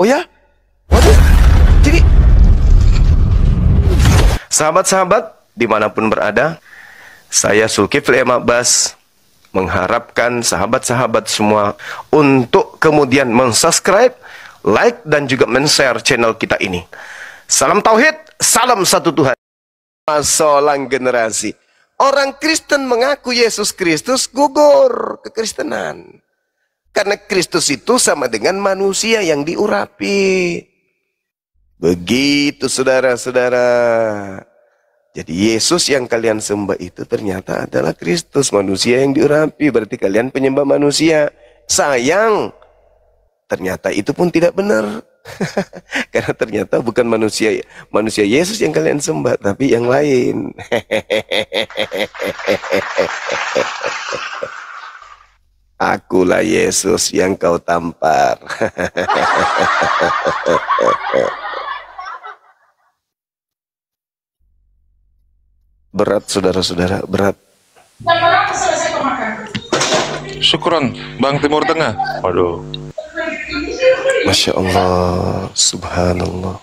Oh ya? Waduh. Jadi sahabat-sahabat dimanapun berada, saya Zulkifli M. Abbas mengharapkan sahabat-sahabat semua untuk kemudian mensubscribe, like, dan juga men-share channel kita ini. Salam Tauhid, salam satu Tuhan. Masalah generasi. Orang Kristen mengaku Yesus Kristus, gugur kekristenan. Karena Kristus itu sama dengan manusia yang diurapi. Begitu saudara-saudara. Jadi Yesus yang kalian sembah itu ternyata adalah Kristus, manusia yang diurapi. Berarti kalian penyembah manusia. Sayang, ternyata itu pun tidak benar. Karena ternyata bukan manusia Yesus yang kalian sembah, tapi yang lain. Akulah Yesus yang kau tampar. Berat saudara-saudara, berat. Syukron, Bang Timur Tengah. Waduh. Masya Allah, subhanallah.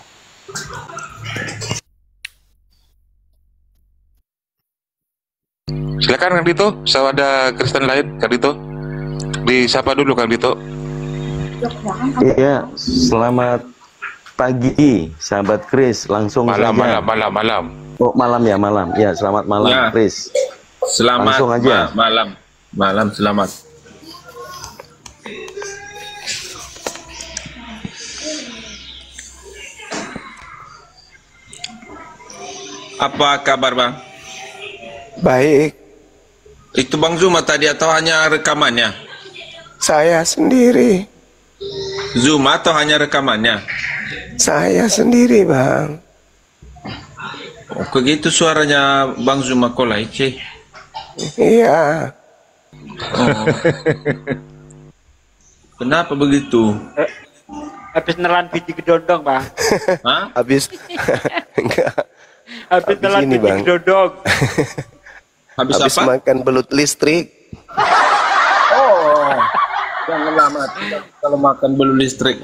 Silakan Kang Dito, saya ada Kristen lain, Kang Dito. Disapa dulu Kang Dito. Iya, selamat pagi, sahabat Kris. Langsung malam, saja. malam. Oh, malam ya, malam. Ya, selamat malam, ya. Kris. Selamat langsung aja. Malam, selamat. Apa kabar, Bang? Baik. Itu Bang Zuma tadi atau hanya rekamannya? Saya sendiri. Zuma atau hanya rekamannya? Saya sendiri, Bang. Oh, begitu suaranya Bang Zuma Kolaice. Iya. Oh. Kenapa begitu? Habis nelan biji gedondong, Bang. Hah? Habis enggak. Habis nelan ini, biji Bang. gedondong. Habis apa? Makan belut listrik. Oh, jangan lama kalau makan belum listrik.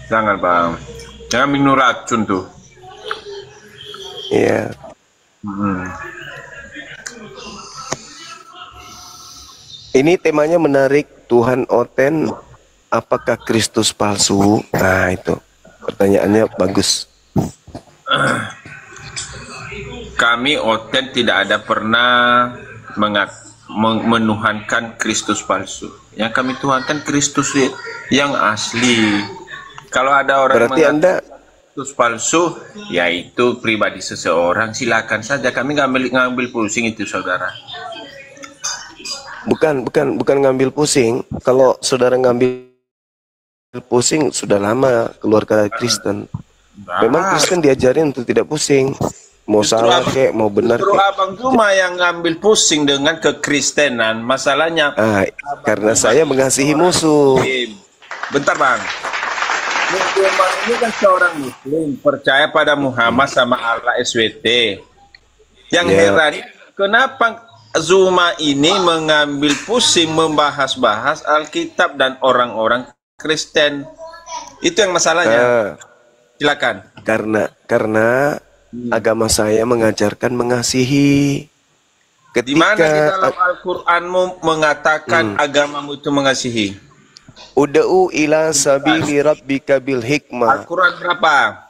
Jangan, Bang. Jangan minum racun tuh. Iya. Ini temanya menarik. Tuhan Oten, apakah Kristus palsu? Nah, itu pertanyaannya bagus. Kami Oten tidak ada pernah menuhankan Kristus palsu. Yang kami tuhankan Kristus yang asli. Kalau ada orang berarti Anda Kristus palsu, yaitu pribadi seseorang, silakan saja. Kami ngambil pusing itu, saudara. bukan ngambil pusing. Kalau saudara ngambil pusing sudah lama keluarga Kristen. Memang Kristen diajarin untuk tidak pusing. Mau salah kek, mau benar kek. Abang cuma yang ngambil pusing dengan kekristenan. Masalahnya karena saya mengasihi musuh. Bentar, Bang. Musliman ini kan seorang muslim, percaya pada Muhammad sama Allah SWT. Yang heran, kenapa Zuma ini mengambil pusing membahas-bahas Alkitab dan orang-orang Kristen? Itu yang masalahnya. Silakan. Karena agama saya mengajarkan mengasihi. Di mana di dalam Al-Qur'anmu mengatakan agamamu itu mengasihi? Ud'u ila sabili rabbika bil hikmah. Al-Qur'an berapa?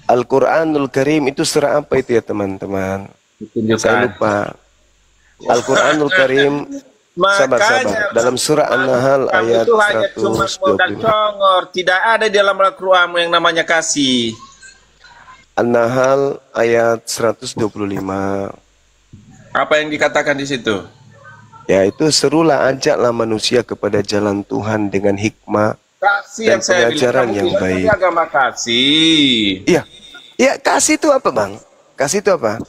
Al-Quranul Karim itu surah apa itu ya teman-teman? Saya lupa. Al-Quranul Karim, sabar. Dalam surah An-Nahl ayat 125. Tidak ada di dalam Al-Quran yang namanya kasih. An-Nahl ayat 125. Apa yang dikatakan di situ? Yaitu serulah, ajaklah manusia kepada jalan Tuhan dengan hikmah kasih dan yang saya pengajaran yang baik. Agama kasih. Iya, kasih itu apa, Bang? Kasih itu apa?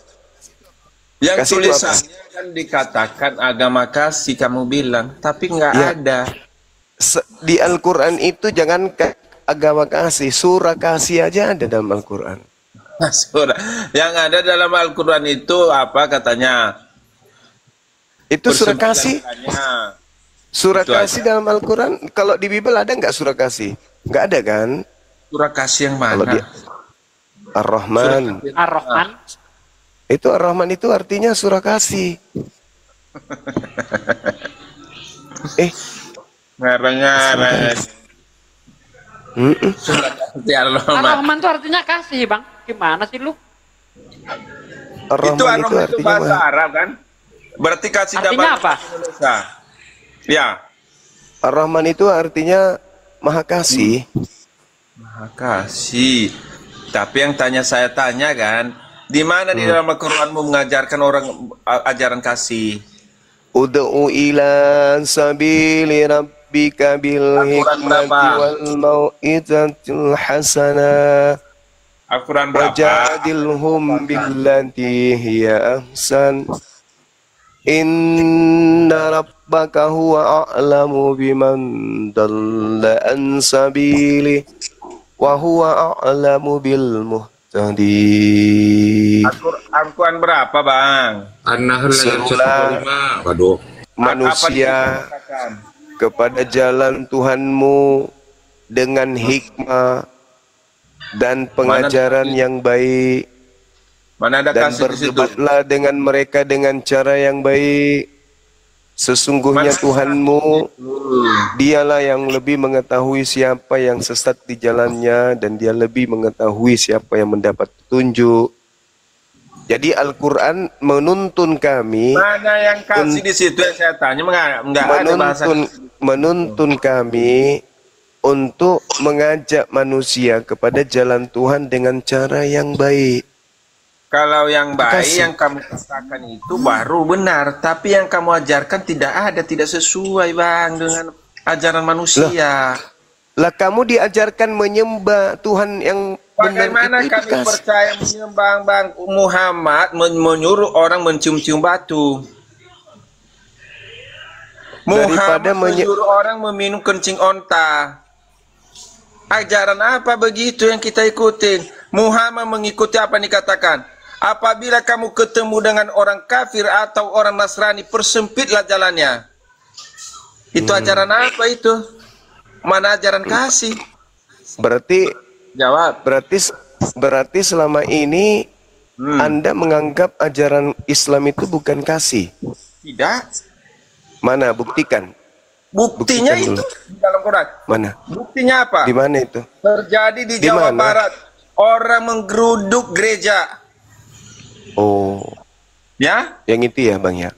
Yang kasih tulisannya kan dikatakan agama kasih, kamu bilang, tapi nggak ada. Di Al-Quran itu jangan agama kasih, surah kasih aja ada dalam Al-Quran. Yang ada dalam Al-Quran itu apa katanya? Itu surah kasih. Surah Itu kasih dalam Al-Quran, kalau di Bible ada nggak surah kasih? Nggak ada kan? Surah kasih yang Kalau mana? di Ar-Rahman. Ar-Rahman. Itu Ar-Rahman itu artinya surah kasih. Ngarang-ngarang. Surah kasih Ar-Rahman. Ar-Rahman itu artinya kasih, Bang. Gimana sih lu? Ar-Rahman Itu Ar-Rahman itu artinya bahasa Arab kan? Berarti kasih Artinya dalam apa? Indonesia. Ya. Ar-Rahman itu artinya maha kasih. Maha kasih. Tapi yang saya tanya kan, di mana di dalam Al-Qur'anmu mengajarkan orang ajaran kasih? Ud'u ila sabili rabbika bil Al-Quran hikmati berapa? wal mau'izatil hasanah Al-Quran berapa? wajadilhum billati hiya ahsan inna rabbaka huwa a'lamu biman dalla an sabili wa huwa a'lamu bil muhtadin. Al-Quran berapa, Bang? An-Nahl ayat Serulah 105. Waduh. manusia kepada jalan Tuhanmu dengan hikmah dan pengajaran yang baik, Mana ada dan kasih di situ? berdebatlah dengan mereka dengan cara yang baik. Sesungguhnya Tuhanmu, dialah yang lebih mengetahui siapa yang sesat di jalannya, dan dia lebih mengetahui siapa yang mendapat petunjuk. Jadi Al-Quran menuntun kami, Mana yang kasih di situ yang saya tanya? Enggak ada bahasa. menuntun kami untuk mengajak manusia kepada jalan Tuhan dengan cara yang baik. Kalau yang baik Kasih. yang kamu katakan itu baru benar, tapi yang kamu ajarkan tidak ada, tidak sesuai, Bang, dengan ajaran manusia. Lah kamu diajarkan menyembah Tuhan yang benar Bagaimana itu kami kasih. percaya menyembah Bang Muhammad menyuruh orang mencium-cium batu? Daripada Muhammad menyuruh orang meminum kencing onta. Ajaran apa begitu yang kita ikutin? Muhammad mengikuti apa yang dikatakan? Apabila kamu ketemu dengan orang kafir atau orang Nasrani, persempitlah jalannya. Itu ajaran apa itu? Mana ajaran kasih? Berarti Jawab. berarti selama ini Anda menganggap ajaran Islam itu bukan kasih. Tidak. Mana buktikan? Buktinya Buktikan itu dulu. di dalam Quran. Mana? Buktinya apa? Di mana itu? Terjadi di Di Jawa mana? Barat. Orang menggeruduk gereja. Oh, Ya? yang itu ya, Bang ya.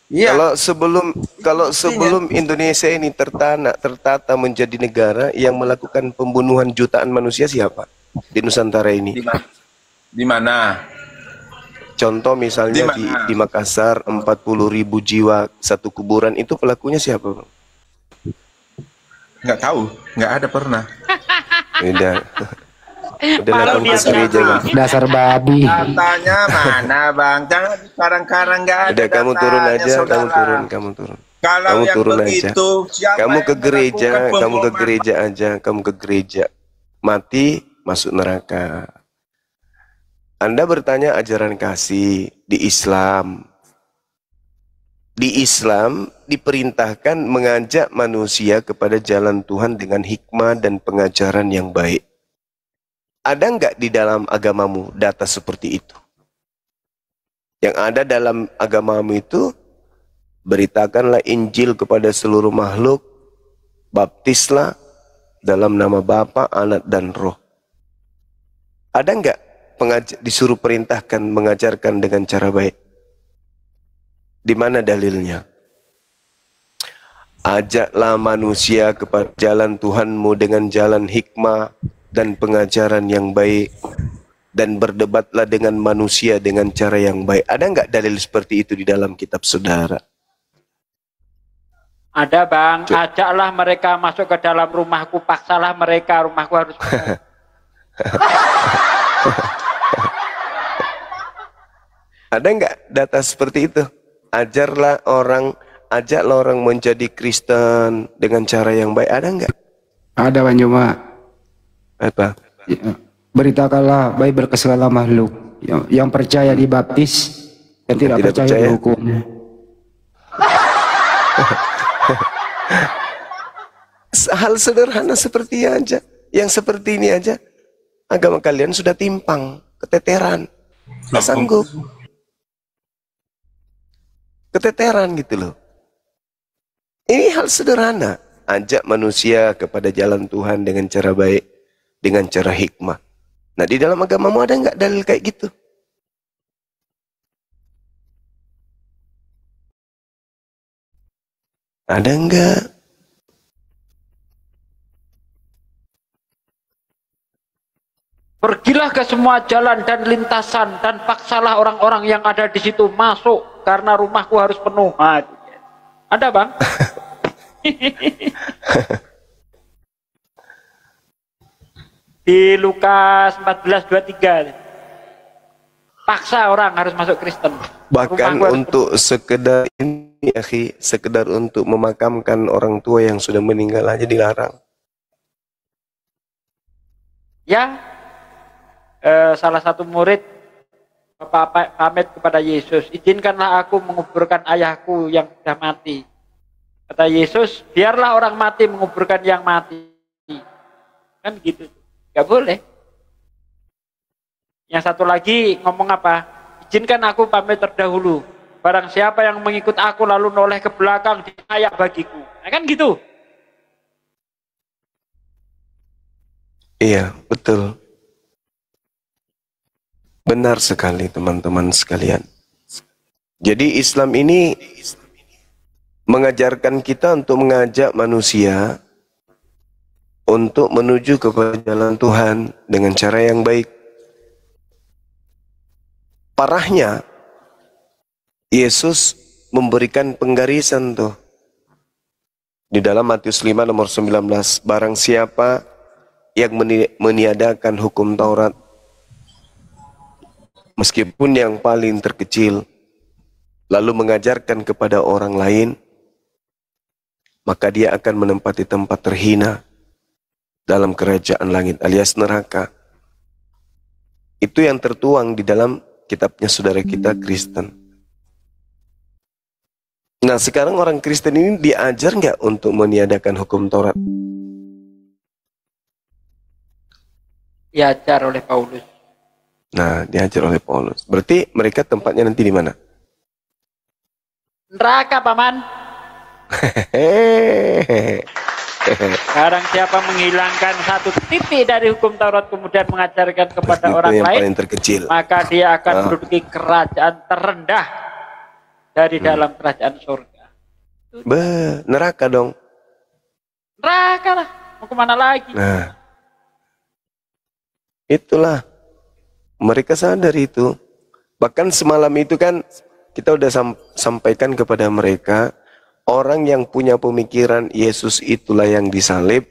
Iya. Kalau sebelum Indonesia ini tertata menjadi negara yang melakukan pembunuhan jutaan manusia, siapa di Nusantara ini? Di mana? Di mana? Contoh misalnya Di mana? di Makassar 40.000 jiwa satu kuburan, itu pelakunya siapa, Bang? Nggak tahu. Nggak ada pernah. Udah. Udah Malu datang dia ke gereja kan. Dasar babi. Katanya mana, Bang? Jangan sekarang-karang nggak ada. Udah kamu turun datanya, aja, saudara. kamu turun. Kalau Kamu yang turun aja. begitu, siapa Kamu yang ke gereja, melakukan kamu ke pemboman? gereja aja, kamu ke gereja. Mati, masuk neraka. Anda bertanya ajaran kasih di Islam. Di Islam diperintahkan mengajak manusia kepada jalan Tuhan dengan hikmah dan pengajaran yang baik. Ada nggak di dalam agamamu data seperti itu? Yang ada dalam agamamu itu, beritakanlah Injil kepada seluruh makhluk, baptislah dalam nama Bapa, Anak, dan Roh. Ada nggak disuruh perintahkan mengajarkan dengan cara baik? Di mana dalilnya? Ajaklah manusia kepada jalan Tuhanmu dengan jalan hikmah dan pengajaran yang baik, dan berdebatlah dengan manusia dengan cara yang baik. Ada nggak dalil seperti itu di dalam kitab saudara? Ada, Bang. Ajaklah mereka masuk ke dalam rumahku, paksalah mereka, rumahku harus penuh. Ada nggak data seperti itu? Ajaklah orang menjadi Kristen dengan cara yang baik. Ada nggak? Ada Bang Juma. Apa? Ya, beritakanlah Bible ke segala makhluk. Yang percaya dibaptis, yang tidak percaya dihukum. Hal sederhana seperti aja, yang seperti ini aja, agama kalian sudah timpang, keteteran, nggak sanggup, keteteran gitu loh. Ini hal sederhana, ajak manusia kepada jalan Tuhan dengan cara baik, dengan cara hikmah. Nah, di dalam agamamu ada nggak dalil kayak gitu? Ada nggak? Pergilah ke semua jalan dan lintasan dan paksalah orang-orang yang ada di situ masuk karena rumahku harus penuh. Ada bang? Di Lukas 14:23. Paksa orang harus masuk Kristen. Bahkan untuk sekedar ini, akhi, sekedar untuk memakamkan orang tua yang sudah meninggal aja dilarang. Ya, salah satu murid Bapak pamit kepada Yesus, izinkanlah aku menguburkan ayahku yang sudah mati. Kata Yesus, biarlah orang mati menguburkan yang mati. Kan gitu, gak boleh. Yang satu lagi ngomong apa? Izinkan aku pamit terdahulu. Barang siapa yang mengikut aku lalu noleh ke belakang, dia bagiku. Nah, kan gitu. Iya, betul. Benar sekali teman-teman sekalian. Jadi Islam ini mengajarkan kita untuk mengajak manusia untuk menuju kepada jalan Tuhan dengan cara yang baik. Parahnya, Yesus memberikan penggarisan tuh. Di dalam Matius 5 nomor 19, barang siapa yang meniadakan hukum Taurat, meskipun yang paling terkecil, lalu mengajarkan kepada orang lain, maka dia akan menempati tempat terhina dalam kerajaan langit alias neraka. Itu yang tertuang di dalam kitabnya saudara kita Kristen. Nah, sekarang orang Kristen ini diajar nggak untuk meniadakan hukum Taurat? Diajar oleh Paulus. Nah, diajar oleh Paulus. Berarti mereka tempatnya nanti di mana? Neraka, Paman. Sekarang siapa menghilangkan satu titik dari hukum Taurat kemudian mengajarkan kepada itu orang yang lain, paling terkecil, maka dia akan menduduki kerajaan terendah dari dalam kerajaan surga. Neraka dong. Neraka lah, mau kemana lagi? Nah, itulah. Mereka sadar itu. Bahkan semalam itu kan kita udah sampaikan kepada mereka, orang yang punya pemikiran Yesus itulah yang disalib,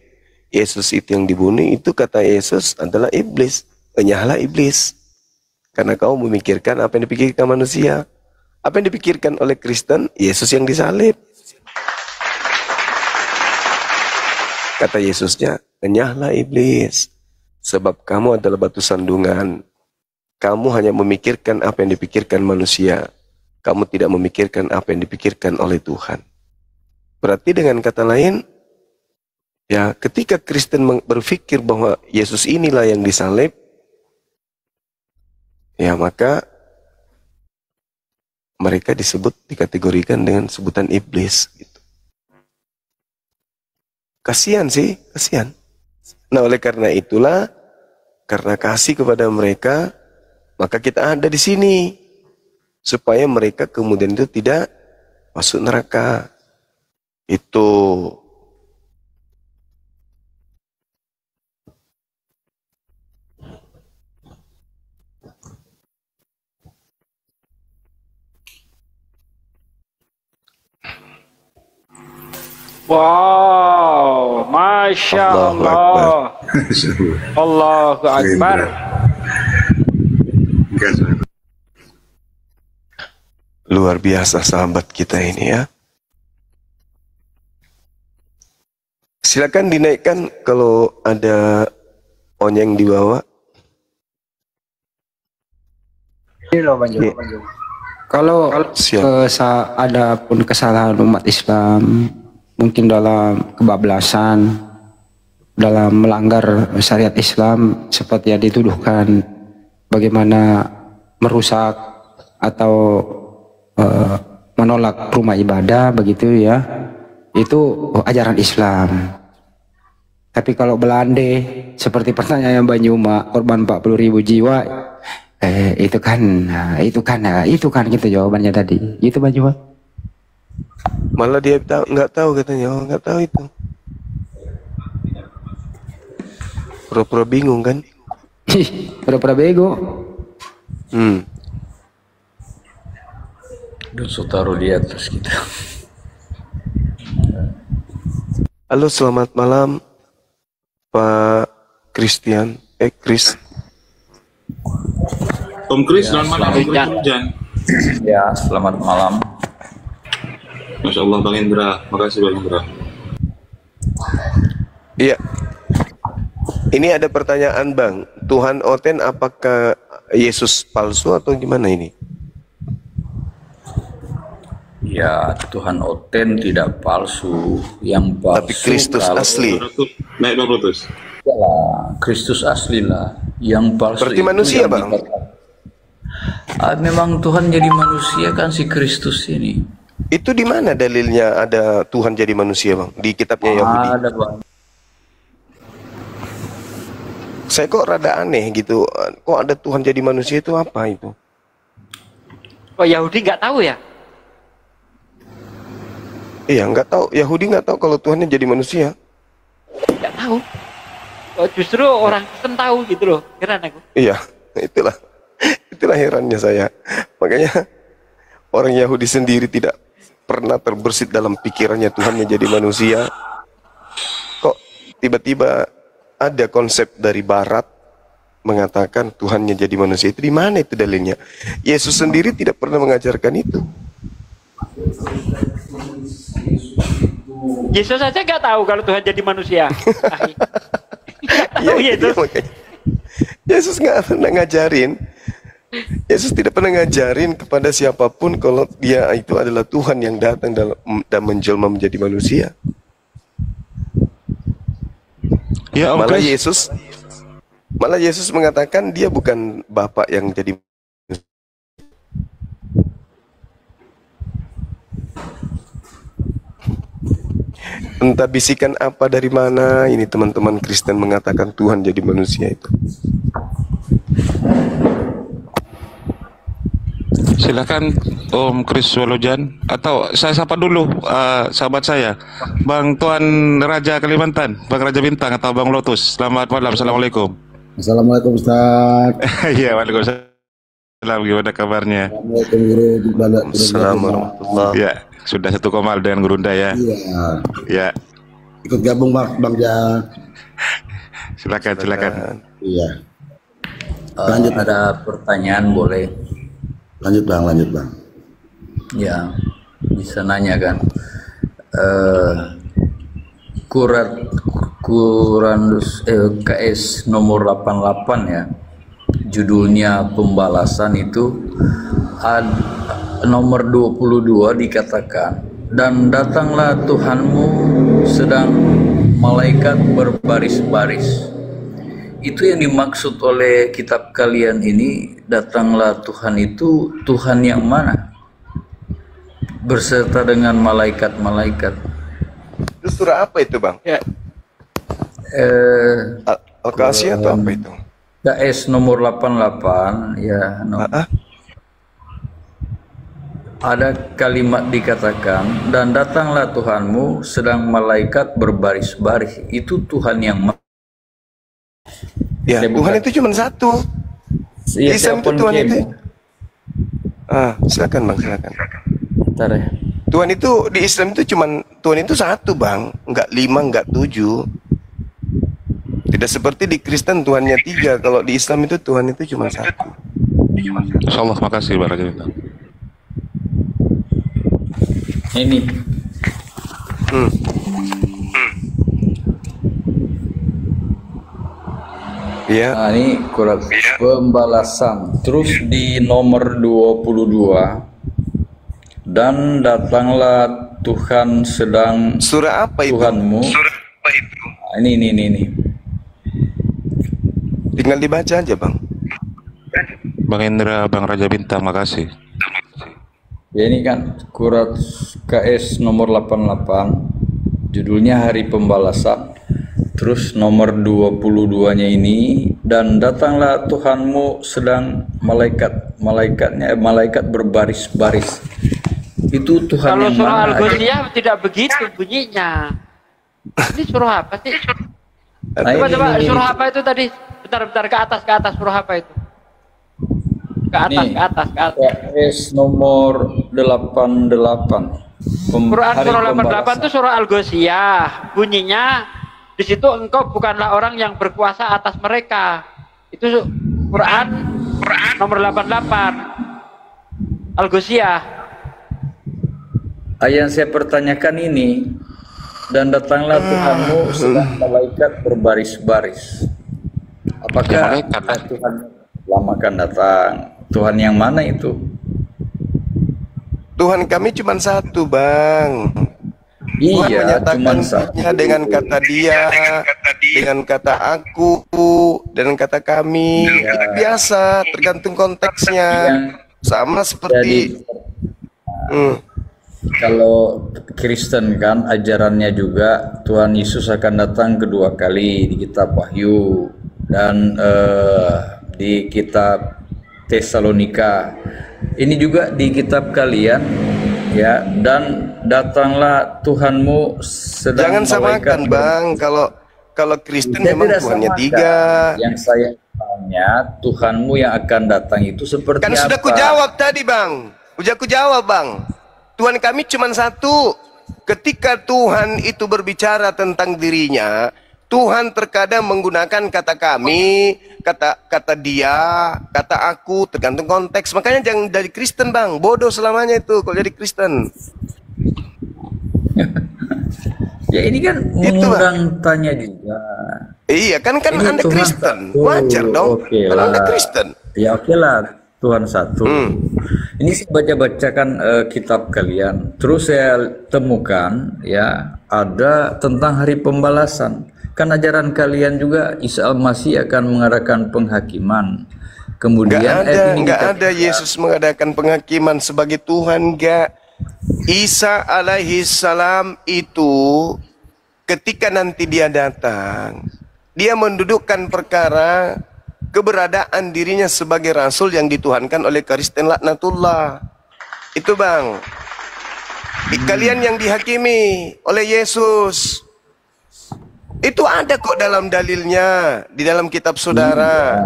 Yesus itu yang dibunuh, itu kata Yesus adalah iblis. Enyahlah iblis. Karena kau memikirkan apa yang dipikirkan manusia. Apa yang dipikirkan oleh Kristen, Yesus yang disalib. Kata Yesusnya, enyahlah iblis. Sebab kamu adalah batu sandungan. Kamu hanya memikirkan apa yang dipikirkan manusia. Kamu tidak memikirkan apa yang dipikirkan oleh Tuhan. Berarti dengan kata lain, ya ketika Kristen berpikir bahwa Yesus inilah yang disalib, ya maka mereka dikategorikan dengan sebutan iblis. Gitu. Kasihan sih, kasihan. Nah, oleh karena itulah, karena kasih kepada mereka, maka kita ada di sini supaya mereka kemudian itu tidak masuk neraka. Itu Wow, Masya Allah. Allahu Akbar. luar biasa sahabat kita ini ya. Silakan dinaikkan kalau ada onyeng di bawah. Kalau Siap. ada pun kesalahan umat Islam, mungkin dalam kebablasan, dalam melanggar syariat Islam seperti yang dituduhkan, bagaimana merusak atau menolak rumah ibadah begitu ya, itu ajaran Islam. Tapi kalau Belanda seperti pertanyaan Banyuma, korban 40.000 jiwa, itu kan gitu jawabannya tadi. Gitu Banyuma. Malah dia nggak tahu katanya, nggak tahu itu. Pura-pura bingung kan? Pura-pura bego. Dosa taruh di atas kita. Halo, selamat malam Pak Christian. Chris. Om Chris, selamat malam. Jan. Ya, selamat malam. Masya Allah Bang Indra, makasih Bang Indra. Iya. Ini ada pertanyaan Bang, Tuhan Oten apakah Yesus palsu atau gimana ini? Ya, Tuhan Oten tidak palsu, yang palsu Tapi Kristus asli. Naik 200. Yalah, Kristus asli lah. Yang palsu Berarti itu manusia yang Bang? Memang Tuhan jadi manusia kan si Kristus ini. Itu di mana dalilnya ada Tuhan jadi manusia Bang? Di kitabnya Yahudi. Ada Bang. Saya kok rada aneh gitu. Kok ada Tuhan jadi manusia itu apa itu? Kok Yahudi nggak tahu ya? Iya, nggak tahu. Yahudi nggak tahu kalau Tuhannya jadi manusia. Nggak tahu. Kok justru orang Kristen tahu gitu loh. Heran aku. Iya, itulah herannya saya. Makanya orang Yahudi sendiri tidak pernah terbersit dalam pikirannya Tuhannya jadi manusia. Kok tiba-tiba ada konsep dari Barat mengatakan Tuhannya jadi manusia. Itu di mana itu dalilnya? Yesus sendiri tidak pernah mengajarkan itu. Yesus saja nggak tahu kalau Tuhan jadi manusia. Ya, Yesus. makanya. Yesus nggak pernah ngajarin. Yesus tidak pernah ngajarin kepada siapapun kalau dia itu adalah Tuhan yang datang dan menjelma menjadi manusia. Ya, Om Malah Chris. Yesus mengatakan dia bukan Bapa yang jadi entah bisikan apa dari mana ini teman-teman Kristen mengatakan Tuhan jadi manusia itu. Silakan Om Chris Walojan, atau saya sapa dulu sahabat saya Bang Tuan Raja Kalimantan, Bang Raja Bintang atau Bang Lotus. Selamat malam, Assalamualaikum. Assalamualaikum Ustaz. Iya, waalaikumsalam. Gimana kabarnya? Assalamualaikum Guru. Assalamualaikum. Ya, sudah satu komal dengan Gurunda ya. Iya. Ya, Ikut gabung Bang Jan. silakan. Iya. Lanjut. Ada pertanyaan boleh? Lanjut Bang. Ya, bisa nanya kan. Kurandus KS nomor 88 ya. Judulnya pembalasan itu nomor 22 dikatakan, dan datanglah Tuhanmu sedang malaikat berbaris-baris. Itu yang dimaksud oleh kitab kalian ini, datanglah Tuhan itu Tuhan yang mana? Berserta dengan malaikat-malaikat. Itu surah apa itu Bang? Ya. Al-Qasiyah atau apa itu? KS nomor 88 ya. Ada kalimat dikatakan, dan datanglah Tuhanmu sedang malaikat berbaris-baris. Itu Tuhan yang mana? Ya, Tuhan itu cuma satu. Iya, Islam itu Tuhan itu. Silakan Bang, silakan. Bentar ya. Tuhan itu di Islam itu cuma Tuhan itu satu Bang, enggak 5, enggak 7. Tidak seperti di Kristen Tuhannya 3. Kalau di Islam itu Tuhan itu cuma satu. Insyaallah, makasih Bang Raja Bintang. Ini. Iya. Nah, ini kurang pembalasan. Terus di nomor 22, dan datanglah Tuhan sedang Surah apa itu? Tuhanmu. Ini. Tinggal dibaca aja, Bang. Bang Indra, Bang Raja Bintang, makasih. Ya, ini kan Surat KS nomor 88, judulnya Hari Pembalasan. Terus nomor 22-nya ini, dan datanglah Tuhanmu sedang malaikat berbaris-baris. Itu Tuhan Kalau yang surah mana? Al-Ghasyiyah tidak begitu bunyinya. Ini surah apa sih? Nah, Coba ini. surah apa itu tadi? Bentar ke atas surah apa itu? Ke atas. KS nomor 88. Quran Hari surah 88 Pembalasan. itu surah Al-Ghasyiyah. Bunyinya di situ engkau bukanlah orang yang berkuasa atas mereka. Itu Quran nomor 88. Al-Ghasyiyah. Ayat yang saya pertanyakan ini, dan datanglah Tuhanmu sedang malaikat berbaris-baris. Apakah Tuhan lama akan datang? Tuhan yang mana itu? Tuhan kami cuma satu, Bang. Tuhan Iya, menyatakan cuma satu. dirinya dengan kata dia, dengan kata aku, dan kata kami. Iya. Itu biasa, tergantung konteksnya. Sama seperti Kalau Kristen kan ajarannya juga Tuhan Yesus akan datang kedua kali di kitab Wahyu dan di kitab Tesalonika. Ini juga di kitab kalian, ya, dan datanglah Tuhanmu sedang jangan samakan, Bang. Kalau Kristen Saya memang tidak Tuhannya samakan. 3. Yang saya tanya, Tuhanmu yang akan datang itu seperti Kan apa? sudah kujawab tadi, Bang. Udah kujawab, Bang. Tuhan kami cuma satu. Ketika Tuhan itu berbicara tentang dirinya, Tuhan terkadang menggunakan kata kami, kata dia, kata aku, tergantung konteks. Makanya jangan dari Kristen, Bang. Bodoh selamanya itu kalau jadi Kristen. Ya ini kan mengundang tanya juga. Iya, kan Ini Anda Tuhan Kristen. satu. Wajar dong. Oke Kalau lah. Anda Kristen. Ya oke lah, Tuhan satu. Ini saya baca-bacakan kitab kalian. Terus saya temukan ya ada tentang hari pembalasan. Kan ajaran kalian juga Isa Al-Masih akan mengadakan penghakiman. Kemudian Nggak ada Yesus mengadakan penghakiman sebagai Tuhan, nggak. Isa alaihi salam itu ketika nanti dia datang, dia mendudukkan perkara keberadaan dirinya sebagai rasul yang dituhankan oleh Kristen laknatullah. Itu, Bang. Kalian yang dihakimi oleh Yesus. Itu ada kok dalam dalilnya di dalam kitab saudara.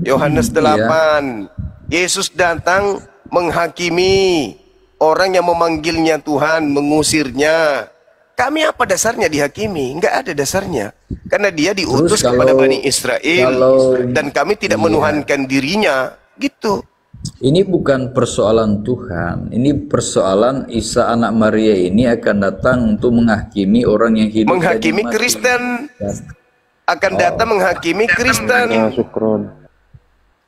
Yohanes 8. Yesus datang menghakimi orang yang memanggilnya Tuhan, mengusirnya. Kami apa dasarnya dihakimi? Enggak ada dasarnya. Karena dia diutus kepada Bani Israel. Dan kami tidak menuhankan dirinya. Gitu. Ini bukan persoalan Tuhan. Ini persoalan Isa anak Maria ini akan datang untuk menghakimi orang yang hidup. Menghakimi Kristen. Akan datang menghakimi Kristen.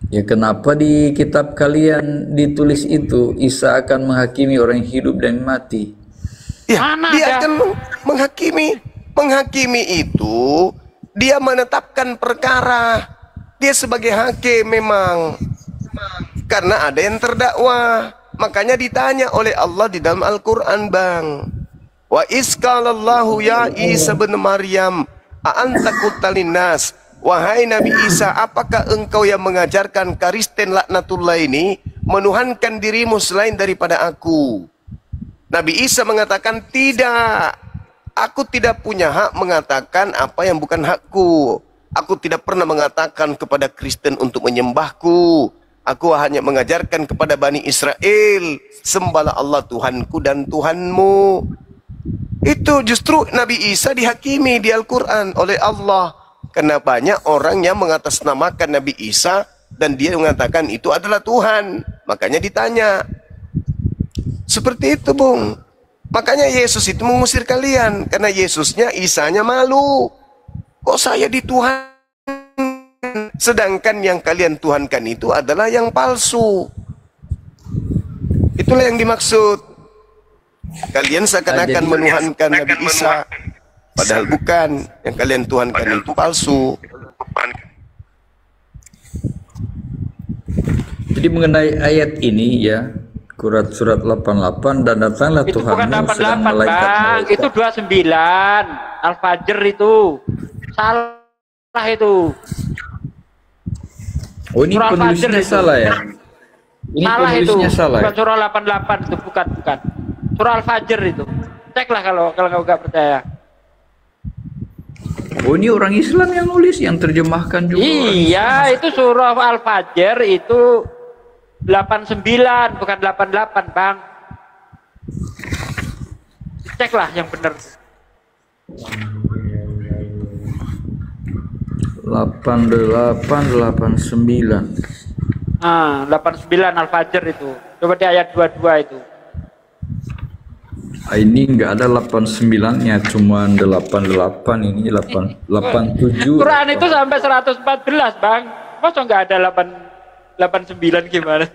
Ya kenapa di kitab kalian ditulis itu Isa akan menghakimi orang yang hidup dan mati? Ya, dia akan menghakimi. Menghakimi itu dia menetapkan perkara. Dia sebagai hakim memang. Karena ada yang terdakwa. Makanya ditanya oleh Allah di dalam Al-Quran, Bang. Wa isqalallahu ya Isa bin Maryam a'anta qultalin nas. Wahai Nabi Isa, apakah engkau yang mengajarkan Kristen laknatullah ini menuhankan dirimu selain daripada aku? Nabi Isa mengatakan, tidak. Aku tidak punya hak mengatakan apa yang bukan hakku. Aku tidak pernah mengatakan kepada Kristen untuk menyembahku. Aku hanya mengajarkan kepada Bani Israel, sembahlah Allah Tuhanku dan Tuhanmu. Itu justru Nabi Isa dihakimi di Al-Quran oleh Allah. Karena banyak orang yang mengatasnamakan Nabi Isa dan dia mengatakan itu adalah Tuhan. Makanya ditanya. Seperti itu, Bung. Makanya Yesus itu mengusir kalian. Karena Yesusnya, Isanya malu. Kok saya dituhan? Sedangkan yang kalian tuhankan itu adalah yang palsu. Itulah yang dimaksud. Kalian seakan-akan Jadi- menuhankan Nabi Isa, padahal bukan. Yang kalian tuhankan itu palsu. Jadi mengenai ayat ini ya, surat 88, dan datanglah Itu bukan Tuhanmu sedang 88 bang, malaikat-malaikat. itu 29 Al-Fajr itu. Salah itu. Oh ini Surah Al-Fajr penulisnya itu. salah ya? Ini Salah itu. penulisnya salah ya? Bukan surah 88 itu, bukan. Surah Al-Fajr itu. Ceklah kalau nggak percaya. Oh ini orang Islam yang nulis, yang terjemahkan juga. Iya, itu surah Al-Fajr itu 89 bukan 88 bang. Ceklah yang benar. 8889. 89 Al-Fajr itu. Coba di ayat 22 itu. Ini enggak ada 89-nya, cuma 88, ini 87. Quran itu sampai 114 bang. Masa nggak ada 89 gimana?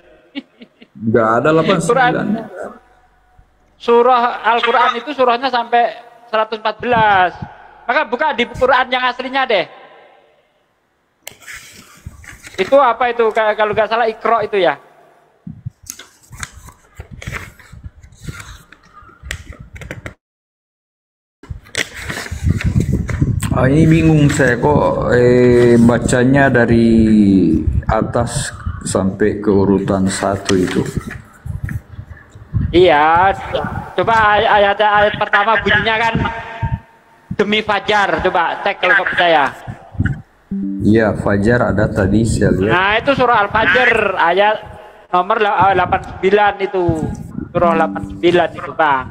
Enggak ada 89. Quran. Surah Al-Quran itu surahnya sampai 114. Maka buka di Quran yang aslinya deh. Itu apa itu? Kalau nggak salah Iqra itu ya. Ini bingung saya kok bacanya dari atas sampai ke urutan 1 itu. Iya, coba ayat pertama bunyinya kan demi fajar. Coba cek kalau nggak percaya. Iya, Fajar ada tadi saya lihat. Nah itu surah Al-Fajr ayat nomor 89 itu. Surah 89 itu bang.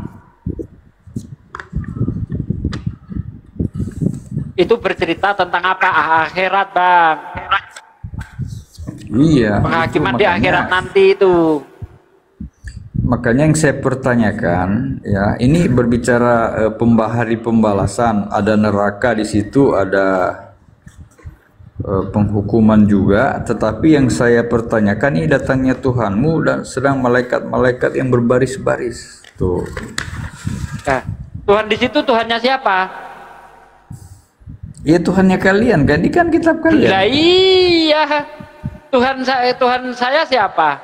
Itu bercerita tentang apa? Akhirat bang. Iya. Penghakiman itu di akhirat nanti itu. Makanya yang saya pertanyakan ya, ini berbicara hari pembalasan, ada neraka di situ, ada penghukuman juga, tetapi yang saya pertanyakan ini datangnya Tuhanmu dan sedang malaikat-malaikat yang berbaris-baris. Tuh. Nah, Tuhan di situ Tuhannya siapa? Ya Tuhannya kalian kan, ini kan kitab kalian. Lah iya. Tuhan saya siapa?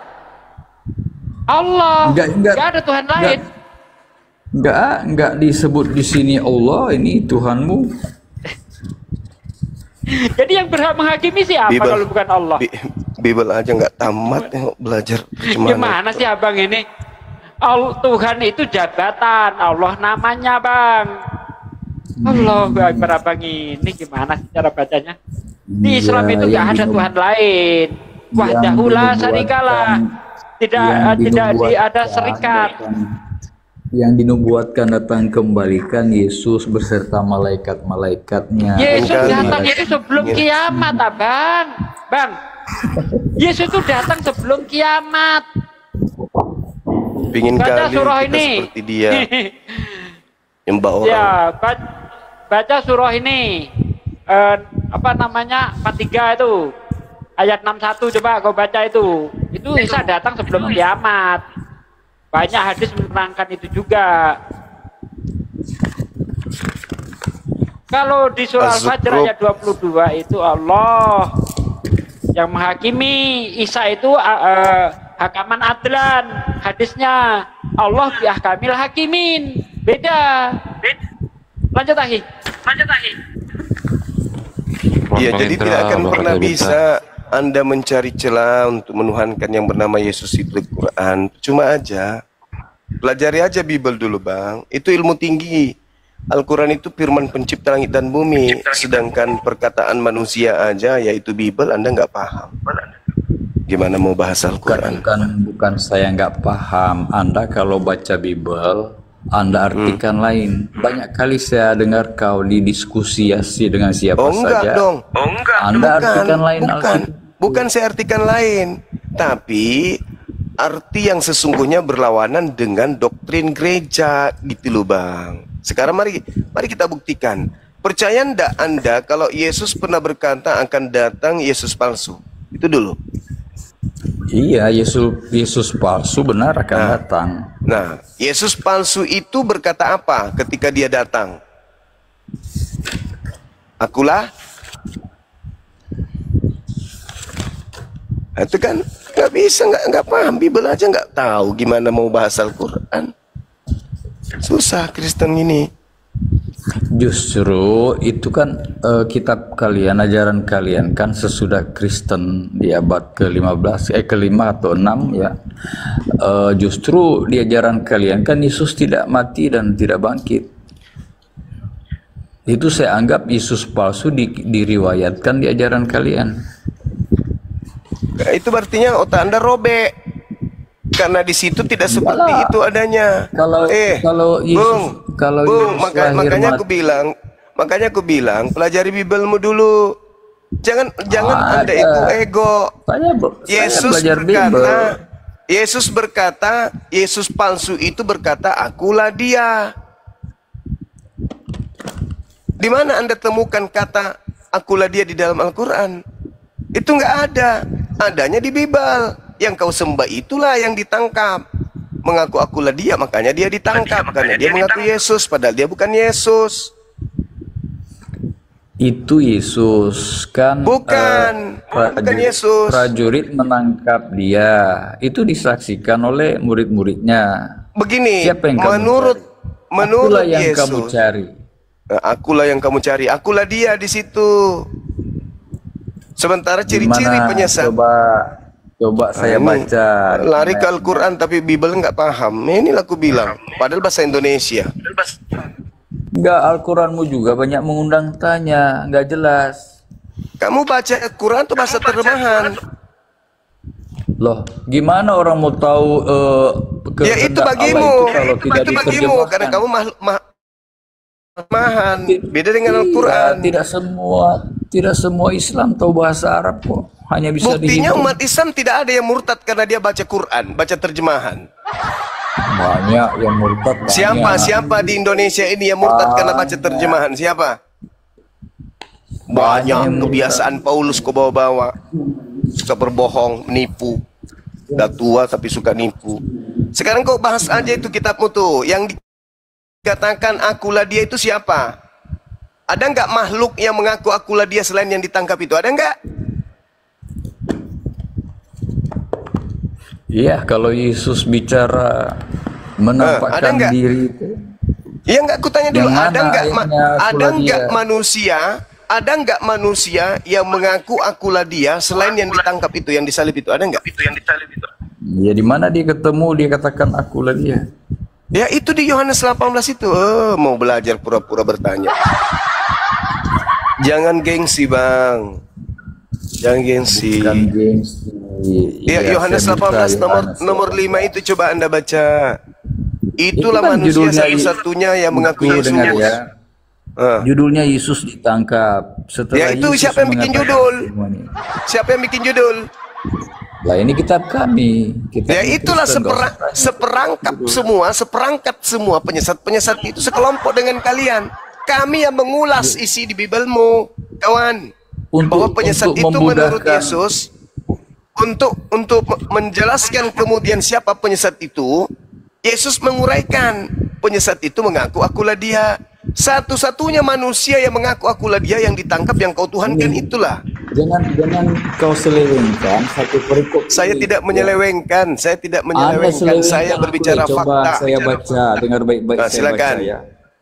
Allah. Enggak ada Tuhan lain. Enggak disebut di sini Allah, ini Tuhanmu. Jadi yang berhak menghakimi siapa kalau bukan Allah? Bible aja nggak tamat belajar. Gimana sih abang ini? Tuhan itu jabatan, Allah namanya bang. Allah Akbar abang ini gimana sih cara bacanya? Di Islam itu nggak ada Tuhan lain. Wahdahu la syarikalah. Tidak ada serikat. Yang dinubuatkan datang kembalikan Yesus beserta malaikat-malaikatnya. Yesus datang itu sebelum kiamat, abang. Bang, Yesus itu datang sebelum kiamat. Pingin Baca kali surah kita ini. seperti dia. Yang mbak orang. Ya, baca surah ini. Apa namanya? 43 itu. Ayat 61 coba kau baca itu. Itu Isa datang sebelum kiamat. Banyak hadis menerangkan itu juga. Kalau di surah Al-Fajr ayat 22 itu Allah yang menghakimi. Isa itu hakaman adlan. Hadisnya Allah biahkamil hakimin. Beda. Lanjut lagi. Iya, jadi tidak akan pernah bisa Anda mencari celah untuk menuhankan yang bernama Yesus itu di Quran. Cuma aja pelajari aja Bible dulu bang. Itu ilmu tinggi. Al-Quran itu firman pencipta langit dan bumi. Sedangkan perkataan manusia aja yaitu Bible Anda nggak paham. Gimana mau bahas Al-Quran? Bukan saya nggak paham. Anda kalau baca Bible, Anda artikan lain. Banyak kali saya dengar kau didiskusiasi dengan siapa saja. Anda artikan lain. Bukan saya artikan lain, tapi arti yang sesungguhnya berlawanan dengan doktrin gereja gitu loh bang. Sekarang mari kita buktikan. Percaya ndak Anda kalau Yesus pernah berkata akan datang Yesus palsu? Itu dulu. Iya, Yesus palsu benar akan datang. Nah, Yesus palsu itu berkata apa ketika dia datang? Akulah. Nah, itu kan nggak bisa, nggak paham Bible aja nggak tahu gimana mau bahas Al-Quran. Susah Kristen ini. Justru itu kan kitab kalian, ajaran kalian kan sesudah Kristen di abad ke-15, ke-5 atau 6 ya. Justru di ajaran kalian kan Yesus tidak mati dan tidak bangkit. Itu saya anggap Yesus palsu diriwayatkan di ajaran kalian. Itu artinya otak Anda robek. Karena di situ tidak seperti itu adanya. Kalau Yesus, makanya aku bilang pelajari Bibelmu dulu. Jangan Anda itu ego. Yesus berkata, Yesus palsu itu berkata, akulah dia. Di mana Anda temukan kata akulah dia di dalam Al-Quran? Itu nggak ada. Adanya di Bible. Yang kau sembah itulah yang ditangkap. Mengaku akulah dia, makanya dia ditangkap. Karena dia mengaku Yesus, padahal dia bukan Yesus. Itu Yesus kan? Bukan Yesus. Prajurit menangkap dia. Itu disaksikan oleh murid-muridnya. Begini, siapa yang menurut akulah yang Yesus, kamu cari. Akulah yang kamu cari. Akulah dia di situ. Sementara ciri-ciri penyesat. Coba saya baca. Lari ke Al-Quran tapi Bible nggak paham. Inilah aku bilang. Padahal bahasa Indonesia. Enggak, Al-Quranmu juga banyak mengundang tanya. Nggak jelas. Kamu baca Al-Quran tuh bahasa terjemahan. Loh, gimana orang mau tahu ya itu bagimu. Allah itu kalau tidak itu bagimu. Karena kamu terjemahan. Beda dengan Al-Quran. Tidak semua Islam tahu bahasa Arab kok. Hanya bisa buktinya umat Islam tidak ada yang murtad karena dia baca Quran, baca terjemahan. Banyak yang murtad. Siapa di Indonesia ini yang murtad karena baca terjemahan? Siapa? Banyak kebiasaan Paulus kau bawa-bawa. Suka berbohong, nipu. Udah tua tapi suka nipu. Sekarang kau bahas aja itu kitabmu tuh. Yang dikatakan akulah dia itu siapa? Ada nggak makhluk yang mengaku akulah dia selain yang ditangkap itu? Ada nggak? Iya, kalau Yesus bicara menampakkan diri itu. Iya nggak, aku tanya dulu, ada nggak manusia yang mengaku akulah dia selain yang ditangkap itu, yang disalib itu, ada nggak? Ya di mana dia ketemu dia katakan akulah dia. Ya itu di Yohanes 18 itu. Mau belajar pura-pura bertanya. Jangan gengsi bang. Jangan gengsi. Bukan gengsi. Ya Yohanes 18 nomor 5 itu coba Anda baca. Itulah kan manusia satu-satunya yang mengaku Yesus. Ya. Judulnya Yesus ditangkap. Setelah itu Yesus siapa yang bikin judul? Siapa yang bikin judul? Lah ini kitab kami. Ya itulah seperangkat semua penyesat itu sekelompok dengan kalian. Kami yang mengulas isi di Bibelmu, kawan. Bahwa penyesat itu menurut Yesus untuk menjelaskan kemudian siapa penyesat itu, Yesus menguraikan penyesat itu mengaku akulah dia. Satu-satunya manusia yang mengaku akulah dia yang ditangkap yang kau tuhankan itulah. Jangan kau selewengkan satu perikop. Saya tidak menyelewengkan, saya berbicara fakta. Saya baca, dengar baik-baik. Silakan.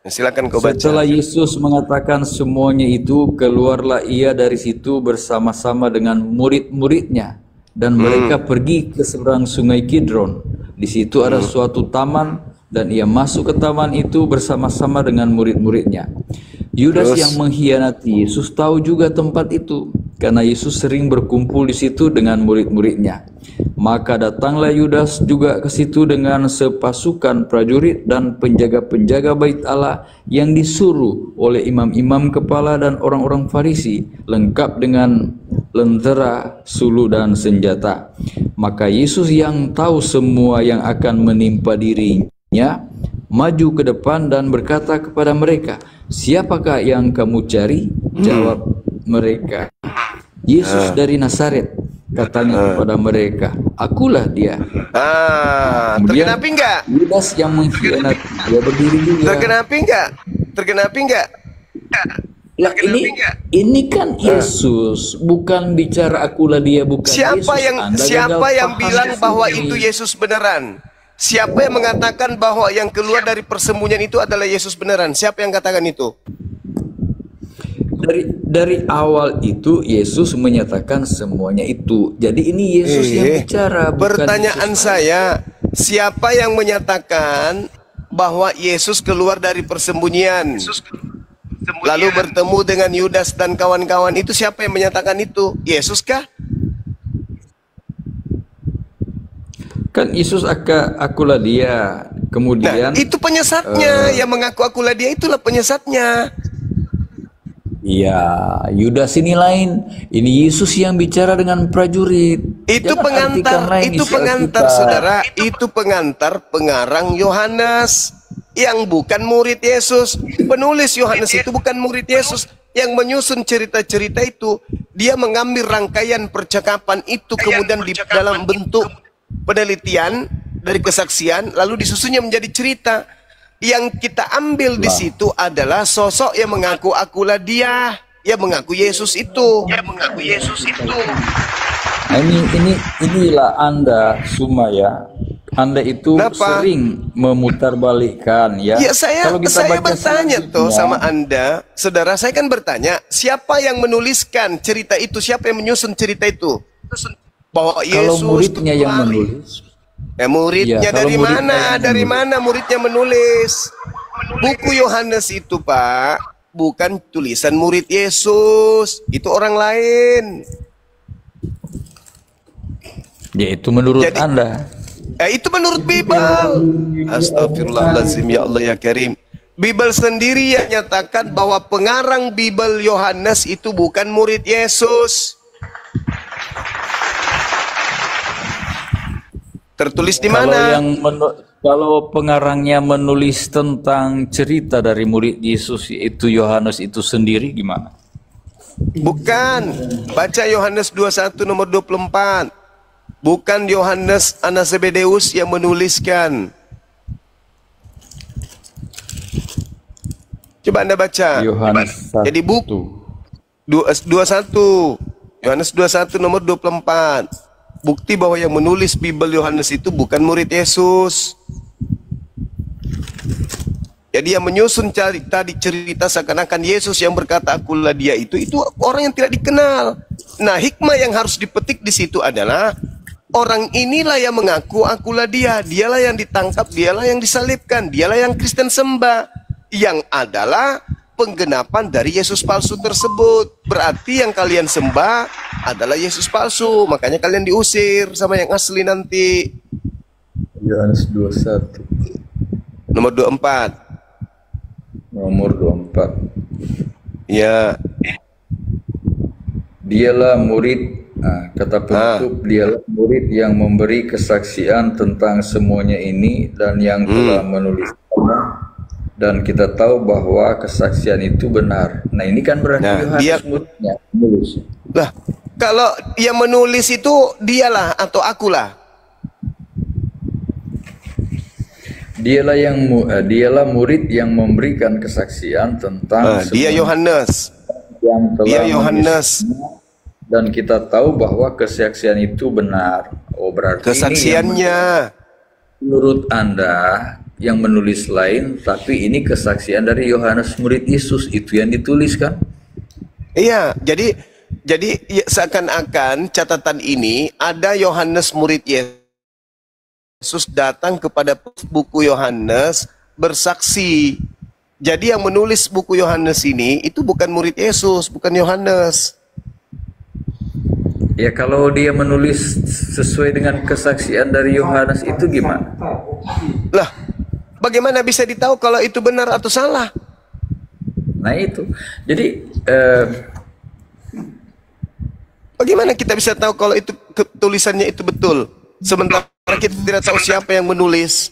Silakan kau baca. Setelah Yesus mengatakan semuanya itu, keluarlah ia dari situ bersama-sama dengan murid-muridnya dan mereka pergi ke seberang sungai Kidron. Di situ ada suatu taman dan ia masuk ke taman itu bersama-sama dengan murid-muridnya. Yudas yang mengkhianati Yesus tahu juga tempat itu karena Yesus sering berkumpul di situ dengan murid-muridnya. Maka datanglah Yudas juga ke situ dengan sepasukan prajurit dan penjaga-penjaga bait Allah yang disuruh oleh imam-imam kepala dan orang-orang Farisi, lengkap dengan lentera, sulu dan senjata. Maka Yesus yang tahu semua yang akan menimpa dirinya, maju ke depan dan berkata kepada mereka, "Siapakah yang kamu cari?" Jawab mereka, "Yesus dari Nazaret." katanya kepada mereka, akulah dia. Kemudian Tergenapi enggak? Yudas yang mengkhianati dia berdiri juga. Tergenapi enggak? Tergenapi enggak? Lah ini kan Yesus, bukan bicara akulah dia, bukan Siapa Yesus. yang Anda siapa gagal yang paham bilang di bahwa sini. itu Yesus beneran? Siapa yang mengatakan bahwa yang keluar dari persembunyian itu adalah Yesus beneran? Siapa yang katakan itu? Dari awal itu Yesus menyatakan semuanya itu. Jadi ini Yesus yang bicara, bukan Pertanyaan Yesus. saya, siapa yang menyatakan bahwa Yesus keluar dari persembunyian? Lalu bertemu dengan Yudas dan kawan-kawan itu, siapa yang menyatakan itu? Yesus kah? Kan Yesus akulah dia. Kemudian Itu penyesatnya, yang mengaku akulah dia itulah penyesatnya. iya, Yudas ini lain. Ini Yesus yang bicara dengan prajurit. Itu Jangan pengantar, artikan lain itu isi pengantar Alkitab. saudara, itu pengantar pengarang Yohanes yang bukan murid Yesus. Penulis Yohanes itu bukan murid Yesus. Yang menyusun cerita-cerita itu, dia mengambil rangkaian percakapan itu kemudian di dalam bentuk penelitian dari kesaksian, lalu disusunnya menjadi cerita. Yang kita ambil di situ adalah sosok yang mengaku akulah dia, yang mengaku Yesus itu, Nah, inilah Anda semua ya. Anda itu Kenapa? sering memutarbalikkan ya. Ya saya baca bertanya tuh selanjutnya, sama Anda, saudara, saya kan bertanya, siapa yang menuliskan cerita itu, siapa yang menyusun cerita itu? Bahwa kalau Yesus muridnya itu yang lari. menulis, Muridnya Ya, kalau dari muridnya mana? yang Dari menulis. mana muridnya menulis? Buku Yohanes itu, Pak, bukan tulisan murid Yesus, itu orang lain. yaitu menurut Jadi- Anda. Itu menurut Bible. Astagfirullahaladzim, ya Allah ya Karim. Bible sendiri yang nyatakan bahwa pengarang Bible Yohanes itu bukan murid Yesus. Tertulis di mana? Kalau pengarangnya menulis tentang cerita dari murid Yesus itu Yohanes itu sendiri gimana? Bukan. Baca Yohanes 21 nomor 24. Bukan Yohanes anak Zebedeus yang menuliskan. Coba Anda baca. Yohanes Jadi buku 21. Yohanes 21 nomor 24. Bukti bahwa yang menulis Bible Yohanes itu bukan murid Yesus. Jadi yang menyusun cerita seakan-akan Yesus yang berkata akulah dia itu orang yang tidak dikenal. Nah, hikmah yang harus dipetik di situ adalah orang inilah yang mengaku akulah dia, dialah yang ditangkap, dialah yang disalibkan, dialah yang Kristen sembah, yang adalah penggenapan dari Yesus palsu tersebut. Berarti yang kalian sembah adalah Yesus palsu, makanya kalian diusir sama yang asli nanti. Yohanes 21 Nomor 24. nomor 24. Ya, Dialah murid, kata penutup, dialah murid yang memberi kesaksian tentang semuanya ini dan yang telah menulisnya, dan kita tahu bahwa kesaksian itu benar. Nah ini kan berarti Yohanes muridnya menulis. Lah, kalau yang menulis itu dialah atau akulah? Dialah murid yang memberikan kesaksian tentang Dia Yohanes. yang telah Dia Yohanes. menulisnya, dan kita tahu bahwa kesaksian itu benar. Oh berarti Kesaksiannya. ini menurut Anda yang menulis lain, tapi ini kesaksian dari Yohanes murid Yesus itu yang dituliskan. Iya, jadi ya, seakan-akan catatan ini ada Yohanes murid Yesus datang kepada buku Yohanes bersaksi. Jadi yang menulis buku Yohanes ini itu bukan murid Yesus, bukan Yohanes. Ya kalau dia menulis sesuai dengan kesaksian dari Yohanes itu gimana? Lah, bagaimana bisa ditahu kalau itu benar atau salah? Nah itu, jadi bagaimana kita bisa tahu kalau itu tulisannya itu betul? Sementara kita tidak tahu siapa yang menulis.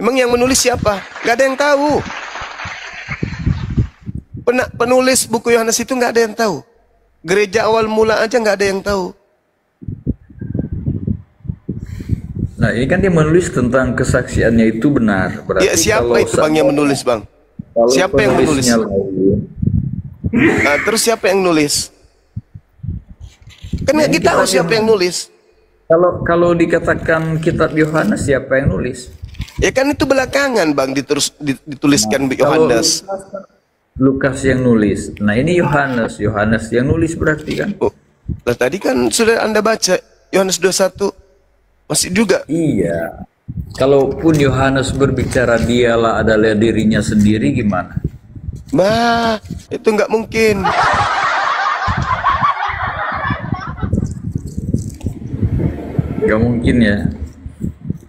Emang yang menulis siapa? Gak ada yang tahu. Penulis buku Yohanes itu gak ada yang tahu. Gereja awal mula aja gak ada yang tahu. Nah, ini kan dia menulis tentang kesaksiannya itu benar. Berarti Ya, siapa kalau itu Bang yang menulis, Bang? kalau Siapa yang menulis? penulisnya lain, Nah, terus siapa yang nulis? Kan nggak kita tahu siapa yang nulis. kalau dikatakan kitab Yohanes, siapa yang nulis? Ya kan itu belakangan, Bang, dituliskan Kalau Yohanes. Lukas yang nulis. Nah, ini Yohanes yang nulis berarti kan? Oh, lah tadi kan sudah Anda baca Yohanes 21. Masih juga. Iya. Kalaupun Yohanes berbicara dialah adalah dirinya sendiri, gimana? Bah, itu nggak mungkin. Gak mungkin ya.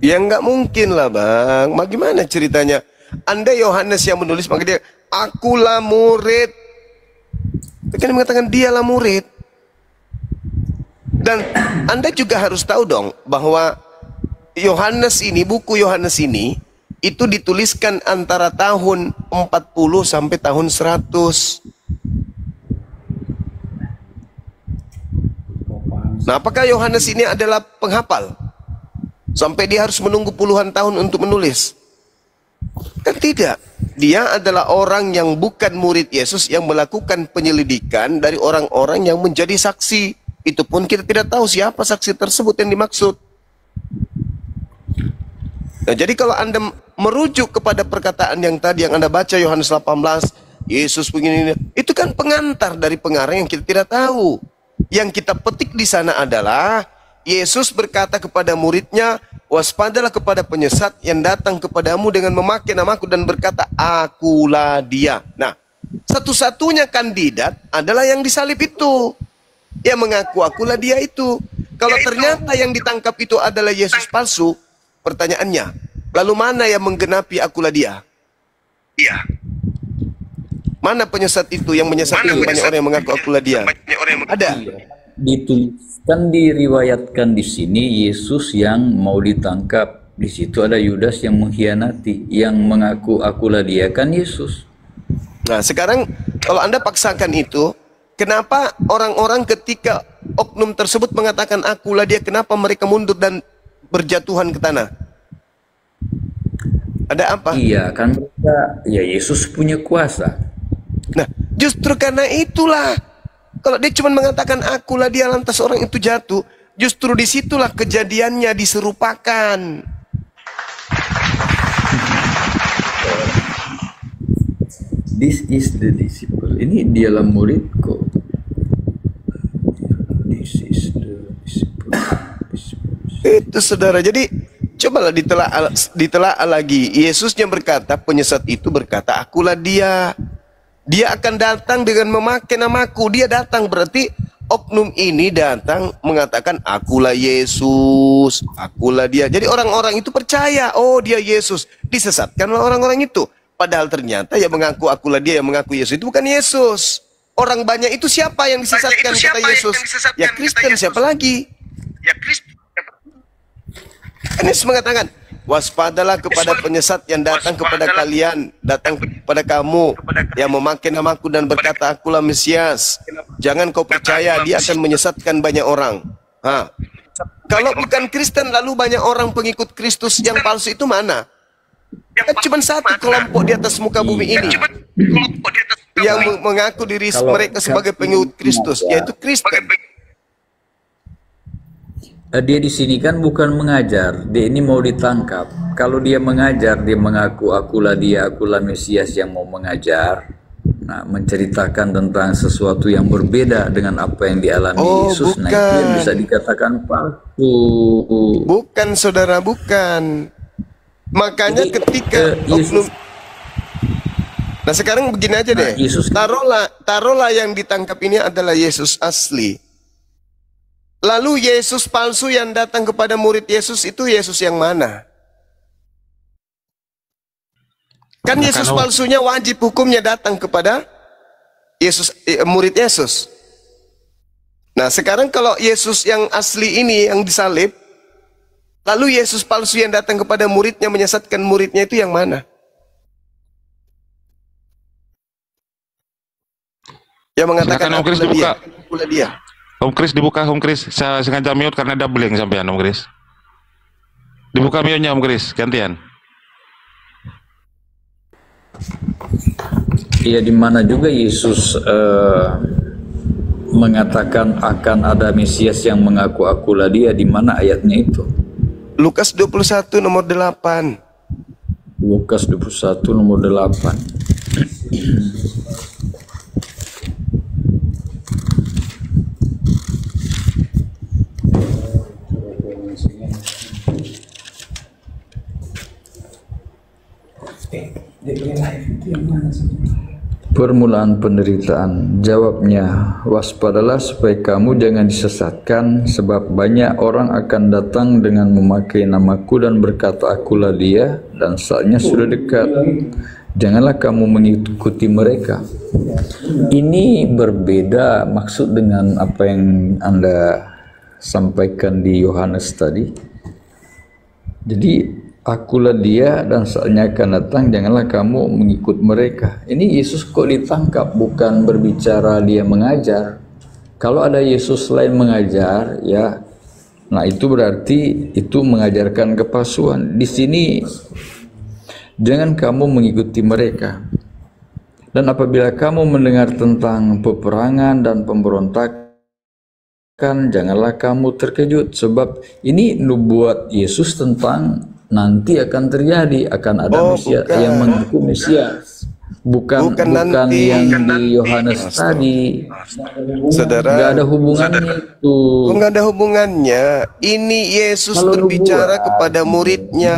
Ya nggak mungkin lah, Bang. Bagaimana ceritanya? Anda Yohanes yang menulis, maka dia, akulah murid. Dia kan mengatakan dialah murid. Dan Anda juga harus tahu dong bahwa Yohanes ini, buku Yohanes ini, itu dituliskan antara tahun 40 sampai tahun 100. Nah, apakah Yohanes ini adalah penghafal? Sampai dia harus menunggu puluhan tahun untuk menulis? Kan tidak. Dia adalah orang yang bukan murid Yesus yang melakukan penyelidikan dari orang-orang yang menjadi saksi. Itu pun kita tidak tahu siapa saksi tersebut yang dimaksud. Nah, jadi kalau Anda merujuk kepada perkataan yang tadi yang Anda baca Yohanes 18, Yesus begini, itu kan pengantar dari pengarang yang kita tidak tahu. Yang kita petik di sana adalah Yesus berkata kepada muridnya, waspadalah kepada penyesat yang datang kepadamu dengan memakai namaku dan berkata, akulah dia. Nah, satu-satunya kandidat adalah yang disalib itu. Yang mengaku akulah dia itu. Kalau ternyata yang ditangkap itu adalah Yesus palsu, pertanyaannya, lalu mana yang menggenapi akulah dia? Iya. Mana penyesat itu yang menyesatkan banyak orang yang mengaku akulah dia? Ada. Dituliskan, diriwayatkan di sini Yesus yang mau ditangkap. Di situ ada Yudas yang mengkhianati, yang mengaku akulah dia kan Yesus. Nah, sekarang kalau Anda paksakan itu, kenapa orang-orang ketika oknum tersebut mengatakan akulah dia, kenapa mereka mundur dan berjatuhan ke tanah? Ada apa? Iya, kan mereka, ya Yesus punya kuasa. Nah, justru karena itulah, kalau dia cuma mengatakan akulah dia lantas orang itu jatuh, justru disitulah kejadiannya diserupakan. This is the disciple. Ini dialah muridku. This is the disciple. Itu saudara, jadi cobalah ditelaah lagi. Yesusnya berkata, penyesat itu berkata, akulah dia. Dia akan datang dengan memakai namaku. Dia datang berarti oknum ini datang mengatakan akulah Yesus, akulah dia. Jadi orang-orang itu percaya, oh dia Yesus. Disesatkanlah orang-orang itu. Padahal ternyata yang mengaku akulah dia, yang mengaku Yesus itu bukan Yesus. Orang banyak itu siapa yang disesatkan kata Yesus? Ya Kristen, siapa lagi? Ya Kristen. Yesus mengatakan, waspadalah kepada penyesat yang datang kepada kalian, datang kepada kamu, yang memakai namaku dan berkata akulah Mesias. Jangan kau percaya, dia akan menyesatkan banyak orang. Kalau bukan Kristen lalu banyak orang pengikut Kristus yang palsu itu mana? Kan cuma satu kelompok di atas muka bumi ini yang mengaku diri mereka sebagai pengikut Kristus, yaitu Kristen. Dia di sini kan bukan mengajar, dia ini mau ditangkap. Kalau dia mengajar, dia mengaku akulah dia, akulah Mesias yang mau mengajar. Nah, menceritakan tentang sesuatu yang berbeda dengan apa yang dialami Yesus. Nah, itu yang bisa dikatakan palsu. Bukan, saudara, bukan. Makanya jadi, ketika nah sekarang begini aja deh. Taruhlah yang ditangkap ini adalah Yesus asli. Lalu Yesus palsu yang datang kepada murid Yesus itu Yesus yang mana? Kan Yesus palsunya wajib hukumnya datang kepada Yesus, murid Yesus. Nah sekarang kalau Yesus yang asli ini yang disalib, lalu Yesus palsu yang datang kepada muridnya menyesatkan muridnya itu yang mana? Yang mengatakan akulah dia. Om Kris dibuka, Om Kris. Saya sengaja mute karena doubling sampean, Om Kris. Dibuka mute-nya, Om Kris, gantian. Iya, di mana juga Yesus mengatakan akan ada Mesias yang mengaku akulah dia, di mana ayatnya itu? Lukas 21 nomor 8. Lukas 21 nomor 8. Permulaan penderitaan, jawabnya, waspadalah supaya kamu jangan disesatkan, sebab banyak orang akan datang dengan memakai namaku dan berkata akulah dia, dan saatnya sudah dekat. Janganlah kamu mengikuti mereka. Ini berbeda maksud dengan apa yang Anda sampaikan di Yohanes tadi. Jadi akulah dia dan saatnya akan datang, janganlah kamu mengikut mereka. Ini Yesus kok ditangkap, bukan berbicara dia mengajar. Kalau ada Yesus lain mengajar, ya, nah itu berarti itu mengajarkan kepalsuan. Di sini jangan kamu mengikuti mereka. Dan apabila kamu mendengar tentang peperangan dan pemberontakan, janganlah kamu terkejut, sebab ini nubuat Yesus tentang nanti akan terjadi, akan ada Mesias yang mengaku Mesias, bukan nanti yang di Yohanes tadi. Saudara, nggak ada hubungannya itu. Nggak ada hubungannya. Ini Yesus Kalau berbicara nubuat, kepada muridnya.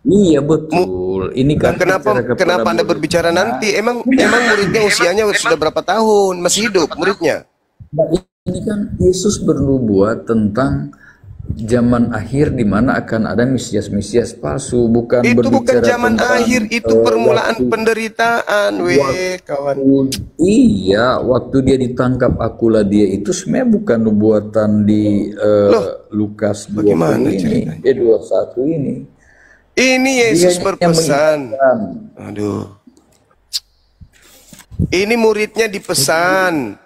Iya betul. Ini kan Kenapa Anda berbicara nanti? Emang muridnya usianya sudah berapa tahun? Masih hidup muridnya? Nah, ini kan Yesus bernubuat tentang zaman akhir di mana akan ada Mesias palsu, bukan itu bukan zaman tentang, akhir, itu permulaan penderitaan, kawan. Iya, waktu dia ditangkap akulah dia itu sebenarnya bukan nubuatan di Lukas 20 ini, 21 ini. Ini Yesus berpesan. Aduh. Ini muridnya dipesan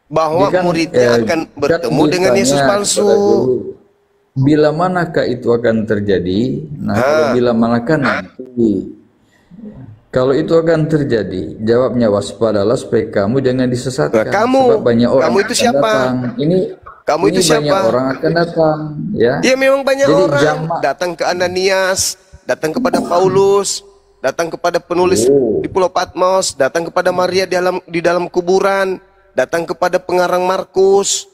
bahwa muridnya akan bertemu dengan Yesus palsu. Bila manakah itu akan terjadi? Nah, kalau bila manakah nanti? Kalau itu akan terjadi, jawabnya waspadalah supaya kamu jangan disesatkan. Sebab banyak orang kamu itu siapa? Datang. Kamu itu siapa? Banyak orang akan datang, ya. Ya memang banyak Jadi, orang datang ke Ananias, datang kepada Paulus, datang kepada penulis di Pulau Patmos, datang kepada Maria di dalam kuburan, datang kepada pengarang Markus.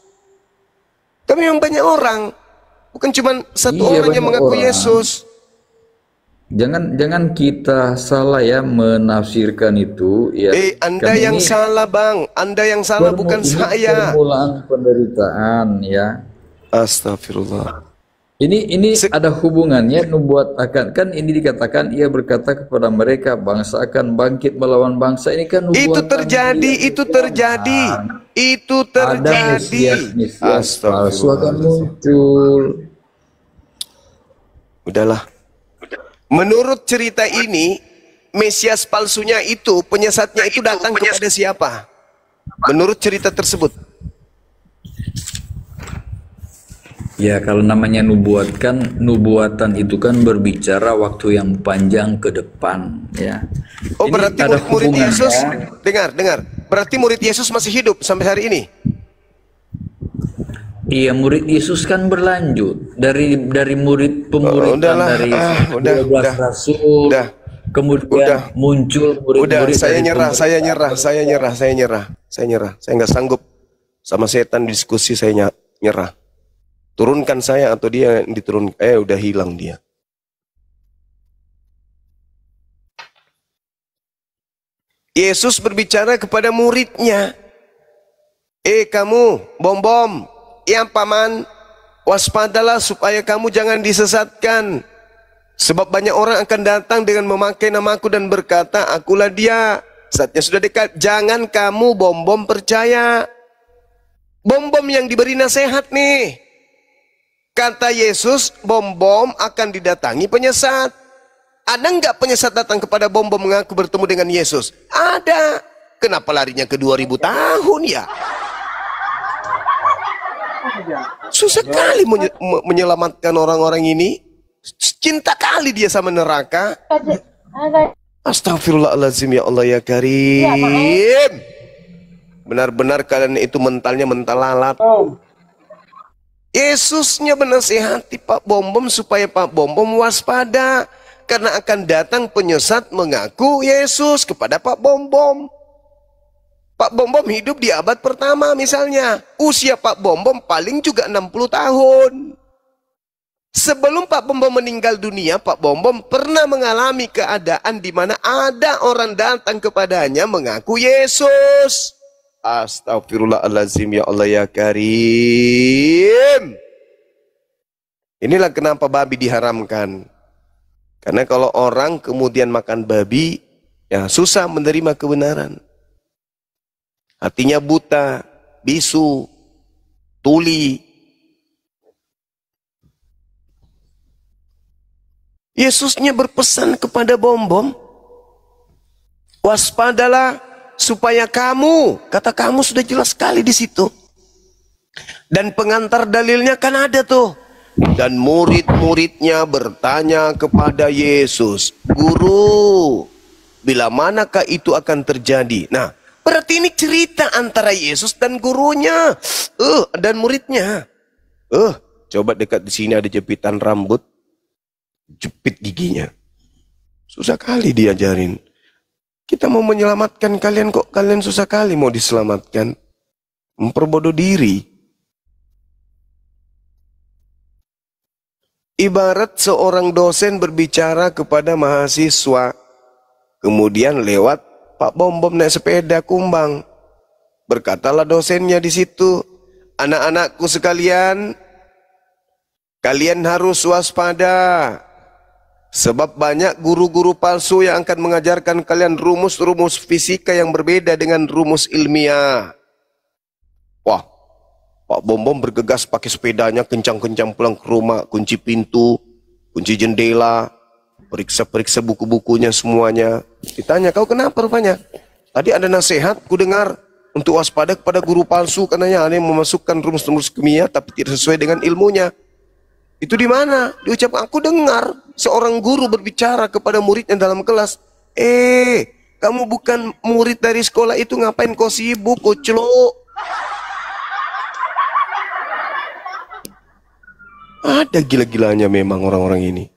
Tapi memang banyak orang, bukan cuma satu orang yang mengaku Yesus. Jangan kita salah ya menafsirkan itu. Ya, Anda yang salah, Bang. Anda yang salah, bukan saya. Permulaan penderitaan, ya. Astagfirullah. Ini ada hubungannya nubuat akan, kan ini dikatakan ia berkata kepada mereka bangsa akan bangkit melawan bangsa. Ini kan nubuatan itu terjadi. Ada Mesias palsu akan muncul. Udahlah. Menurut cerita ini, Mesias palsunya itu, penyesatnya itu datang kepada siapa? Menurut cerita tersebut. Ya, kalau namanya nubuatan itu kan berbicara waktu yang panjang ke depan, ya. Oh, berarti murid Yesus, dengar. Berarti murid Yesus masih hidup sampai hari ini. Iya, murid Yesus kan berlanjut dari murid pemuridan dari 12 rasul, kemudian muncul murid-murid. Saya nyerah. Saya nggak sanggup sama setan diskusi, saya nyerah. Turunkan saya atau dia yang diturunkan. Udah hilang dia. Yesus berbicara kepada muridnya. Kamu, bom-bom, ya paman, waspadalah supaya kamu jangan disesatkan. Sebab banyak orang akan datang dengan memakai namaku dan berkata, akulah dia. Saatnya sudah dekat. Jangan kamu, bom-bom, percaya. Bom-bom yang diberi nasihat nih. Kata Yesus, bom-bom akan didatangi penyesat. Ada nggak penyesat datang kepada bom-bom mengaku bertemu dengan Yesus? Ada. Kenapa larinya ke 2000 tahun ya? Susah kali menyelamatkan orang-orang ini. Cinta kali dia sama neraka. Astagfirullahaladzim, ya Allah ya Karim. Benar-benar kalian itu mentalnya mental lalat. Yesusnya menasihati Pak Bom supaya Pak Bom waspada. Karena akan datang penyesat mengaku Yesus kepada Pak Bom. Pak Bom hidup di abad pertama misalnya. Usia Pak Bom paling juga 60 tahun. Sebelum Pak Bom meninggal dunia, Pak Bom pernah mengalami keadaan di mana ada orang datang kepadanya mengaku Yesus. Astagfirullahaladzim, ya Allah ya Karim. Inilah kenapa babi diharamkan. Karena kalau orang kemudian makan babi, ya susah menerima kebenaran. Hatinya buta, bisu, tuli. Yesusnya berpesan kepada Bom, waspadalah supaya kamu, kata kamu sudah jelas sekali di situ. Dan pengantar dalilnya kan ada tuh. Dan murid-muridnya bertanya kepada Yesus, Guru, bila manakah itu akan terjadi? Nah, berarti ini cerita antara Yesus dan gurunya, dan muridnya. Coba dekat di sini ada jepitan rambut. Jepit giginya. Susah kali diajarin. Kita mau menyelamatkan kalian kok kalian susah kali mau diselamatkan. Memperbodoh diri. Ibarat seorang dosen berbicara kepada mahasiswa. Kemudian lewat Pak Bom naik sepeda kumbang. Berkatalah dosennya di situ, anak-anakku sekalian, kalian harus waspada. Sebab banyak guru-guru palsu yang akan mengajarkan kalian rumus-rumus fisika yang berbeda dengan rumus ilmiah. Wah, Pak Bom bergegas pakai sepedanya kencang-kencang pulang ke rumah, kunci pintu, kunci jendela, periksa-periksa buku-bukunya semuanya. Ditanya, kau kenapa rupanya? Tadi ada nasihat, ku dengar, untuk waspada kepada guru palsu karena yang memasukkan rumus-rumus kimia tapi tidak sesuai dengan ilmunya. Itu di mana? Diucapkan, aku dengar seorang guru berbicara kepada muridnya dalam kelas. Kamu bukan murid dari sekolah itu, ngapain kau sibuk, koclok? Ada gila-gilanya memang orang-orang ini.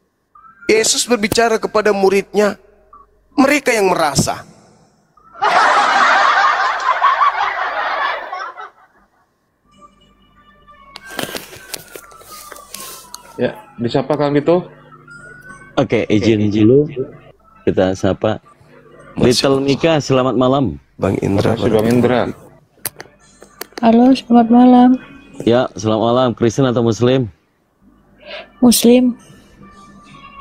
Yesus berbicara kepada muridnya, mereka yang merasa. Ya, disapa Kang gitu. Oke, izin dulu kita sapa Little Mika, selamat malam. Bang Indra. Bang Indra. Halo, selamat malam. Ya, selamat malam. Kristen atau Muslim? Muslim.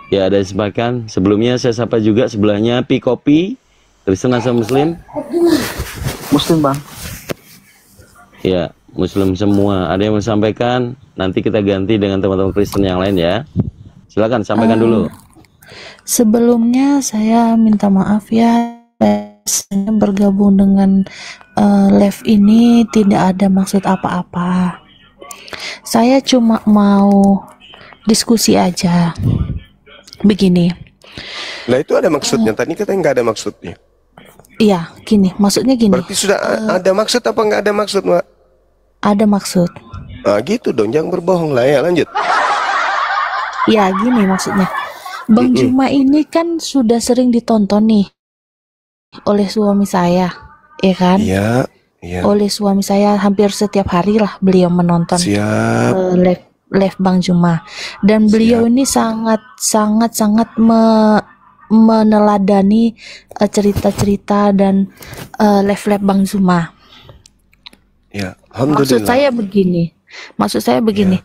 Ya, ada sepakan. Sebelumnya saya sapa juga sebelahnya Pi Kopi. Kristen atau Muslim? Muslim, Bang. Ya, Muslim semua. Ada yang mau sampaikan? Nanti kita ganti dengan teman-teman Kristen yang lain ya. Silakan sampaikan dulu. Sebelumnya saya minta maaf ya, saya bergabung dengan live ini tidak ada maksud apa-apa. Saya cuma mau diskusi aja. Begini. Nah itu ada maksudnya, tadi katanya nggak ada maksudnya. Iya, gini, maksudnya gini. Berarti sudah ada maksud apa nggak ada maksud, Mbak? Ada maksud. Nah gitu dong, jangan berbohong lah ya, lanjut. Ya gini maksudnya, Bang Juma ini kan sudah sering ditonton nih oleh suami saya, ya kan? Iya. Oleh suami saya hampir setiap hari lah beliau menonton live Bang Juma, dan beliau ini sangat meneladani cerita-cerita dan live Bang Juma. Ya, alhamdulillah. Maksud saya begini,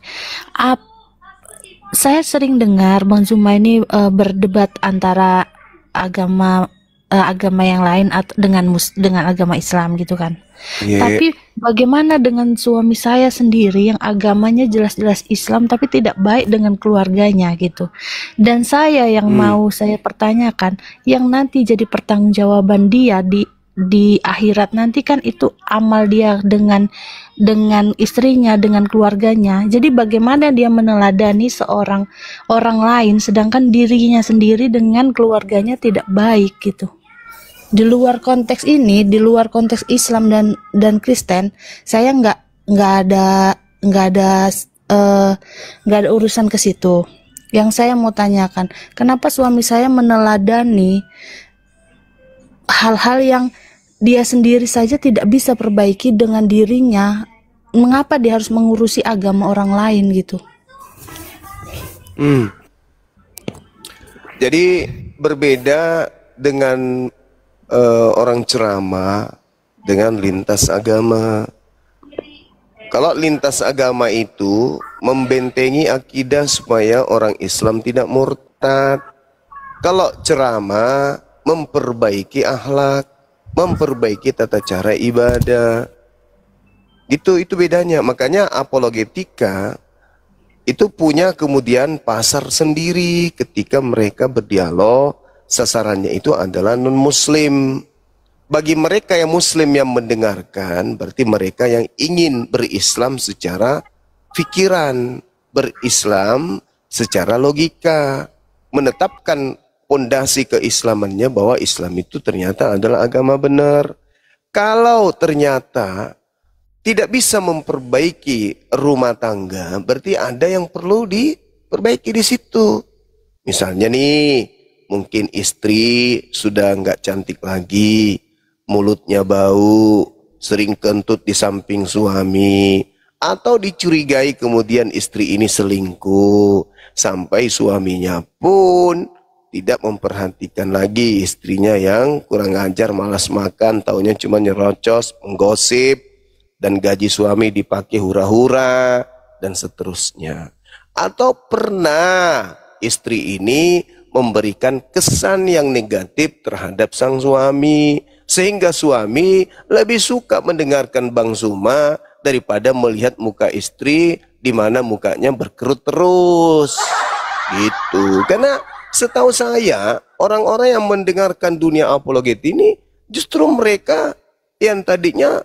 saya sering dengar Bang Zuma ini berdebat antara agama yang lain atau dengan agama Islam gitu kan. Tapi bagaimana dengan suami saya sendiri yang agamanya jelas-jelas Islam tapi tidak baik dengan keluarganya gitu. Dan saya yang mau saya pertanyakan, yang nanti jadi pertanggungjawaban dia di di akhirat nanti kan itu amal dia dengan istrinya, dengan keluarganya. Jadi bagaimana dia meneladani seorang orang lain sedangkan dirinya sendiri dengan keluarganya tidak baik gitu. Di luar konteks ini, di luar konteks Islam dan Kristen, saya nggak ada urusan ke situ. Yang saya mau tanyakan, kenapa suami saya meneladani hal-hal yang dia sendiri saja tidak bisa perbaiki dengan dirinya? Mengapa dia harus mengurusi agama orang lain gitu? Jadi berbeda dengan orang ceramah dengan lintas agama. Kalau lintas agama itu membentengi akidah supaya orang Islam tidak murtad. Kalau ceramah memperbaiki akhlak, memperbaiki tata cara ibadah. Itu bedanya. Makanya apologetika itu punya kemudian pasar sendiri ketika mereka berdialog, sasarannya itu adalah non-muslim. Bagi mereka yang muslim yang mendengarkan, berarti mereka yang ingin berislam secara fikiran, berislam secara logika, menetapkan pondasi keislamannya bahwa Islam itu ternyata adalah agama benar. Kalau ternyata tidak bisa memperbaiki rumah tangga, berarti ada yang perlu diperbaiki di situ. Misalnya nih, mungkin istri sudah nggak cantik lagi, mulutnya bau, sering kentut di samping suami, atau dicurigai kemudian istri ini selingkuh, sampai suaminya pun tidak memperhatikan lagi istrinya yang kurang ajar, malas makan, taunya cuma nyerocos, menggosip, dan gaji suami dipakai hura-hura, dan seterusnya. Atau pernah istri ini memberikan kesan yang negatif terhadap sang suami, sehingga suami lebih suka mendengarkan Bang Zuma daripada melihat muka istri di mana mukanya berkerut terus. Gitu. Karena setahu saya, orang-orang yang mendengarkan dunia apologet ini justru mereka yang tadinya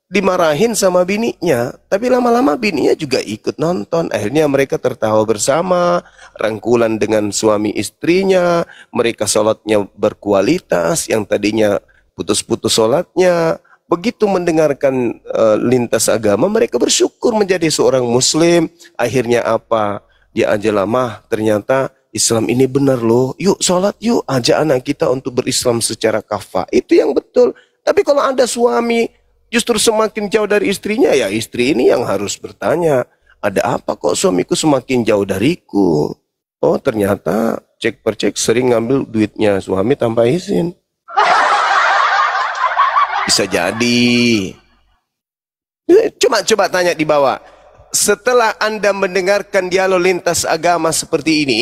dimarahin sama bininya, tapi lama-lama bininya juga ikut nonton. Akhirnya mereka tertawa bersama, rangkulan dengan suami istrinya, mereka sholatnya berkualitas, yang tadinya putus-putus sholatnya. Begitu mendengarkan lintas agama, mereka bersyukur menjadi seorang muslim. Akhirnya apa? Dia aja lama, ternyata Islam ini benar loh. Yuk sholat yuk, ajak anak kita untuk berislam secara kafah. Itu yang betul. Tapi kalau ada suami justru semakin jauh dari istrinya, ya istri ini yang harus bertanya, ada apa kok suamiku semakin jauh dariku? Oh ternyata cek per cek sering ngambil duitnya suami tanpa izin. Bisa jadi. Coba tanya di bawah. Setelah Anda mendengarkan dialog lintas agama seperti ini,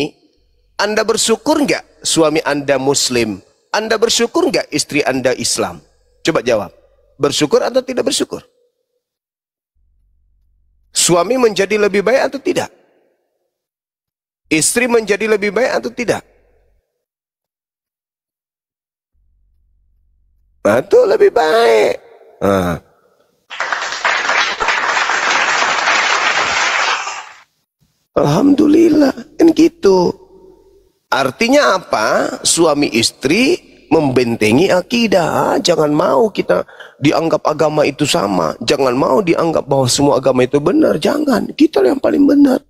Anda bersyukur nggak suami Anda muslim? Anda bersyukur nggak istri Anda Islam? Coba jawab. Bersyukur atau tidak bersyukur? Suami menjadi lebih baik atau tidak? Istri menjadi lebih baik atau tidak? Nah, itu lebih baik. Nah. Alhamdulillah, kan gitu. Artinya apa? Suami istri membentengi akidah. Jangan mau kita dianggap agama itu sama. Jangan mau dianggap bahwa semua agama itu benar. Jangan. Kita yang paling benar.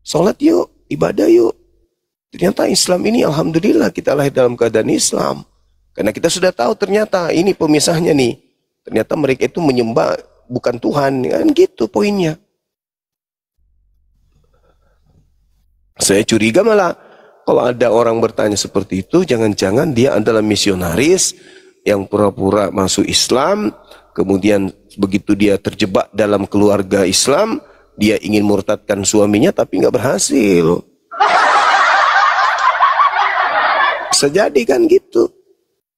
Sholat yuk, ibadah yuk. Ternyata Islam ini alhamdulillah kita lahir dalam keadaan Islam. Karena kita sudah tahu ternyata ini pemisahnya nih. Ternyata mereka itu menyembah bukan Tuhan. Kan gitu poinnya. Saya curiga malah kalau ada orang bertanya seperti itu, jangan-jangan dia adalah misionaris yang pura-pura masuk Islam, kemudian begitu dia terjebak dalam keluarga Islam, dia ingin murtadkan suaminya tapi nggak berhasil. Bisa jadi kan gitu.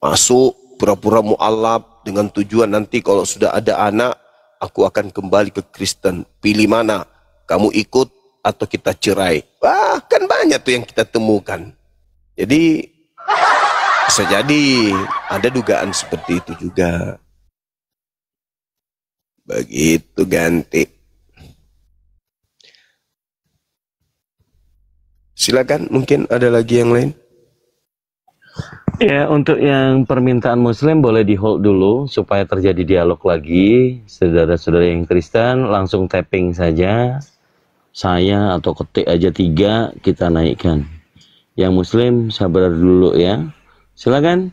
Masuk pura-pura mu'alaf dengan tujuan nanti kalau sudah ada anak, aku akan kembali ke Kristen. Pilih mana? Kamu ikut atau kita cerai? Wah, kan banyak tuh yang kita temukan. Jadi Bisa jadi ada dugaan seperti itu juga. Begitu ganti. Silakan, mungkin ada lagi yang lain. Ya, untuk yang permintaan Muslim boleh di hold dulu supaya terjadi dialog lagi. Saudara-saudara yang Kristen langsung tapping saja saya atau ketik aja 3, kita naikkan. Yang Muslim sabar dulu ya. Silakan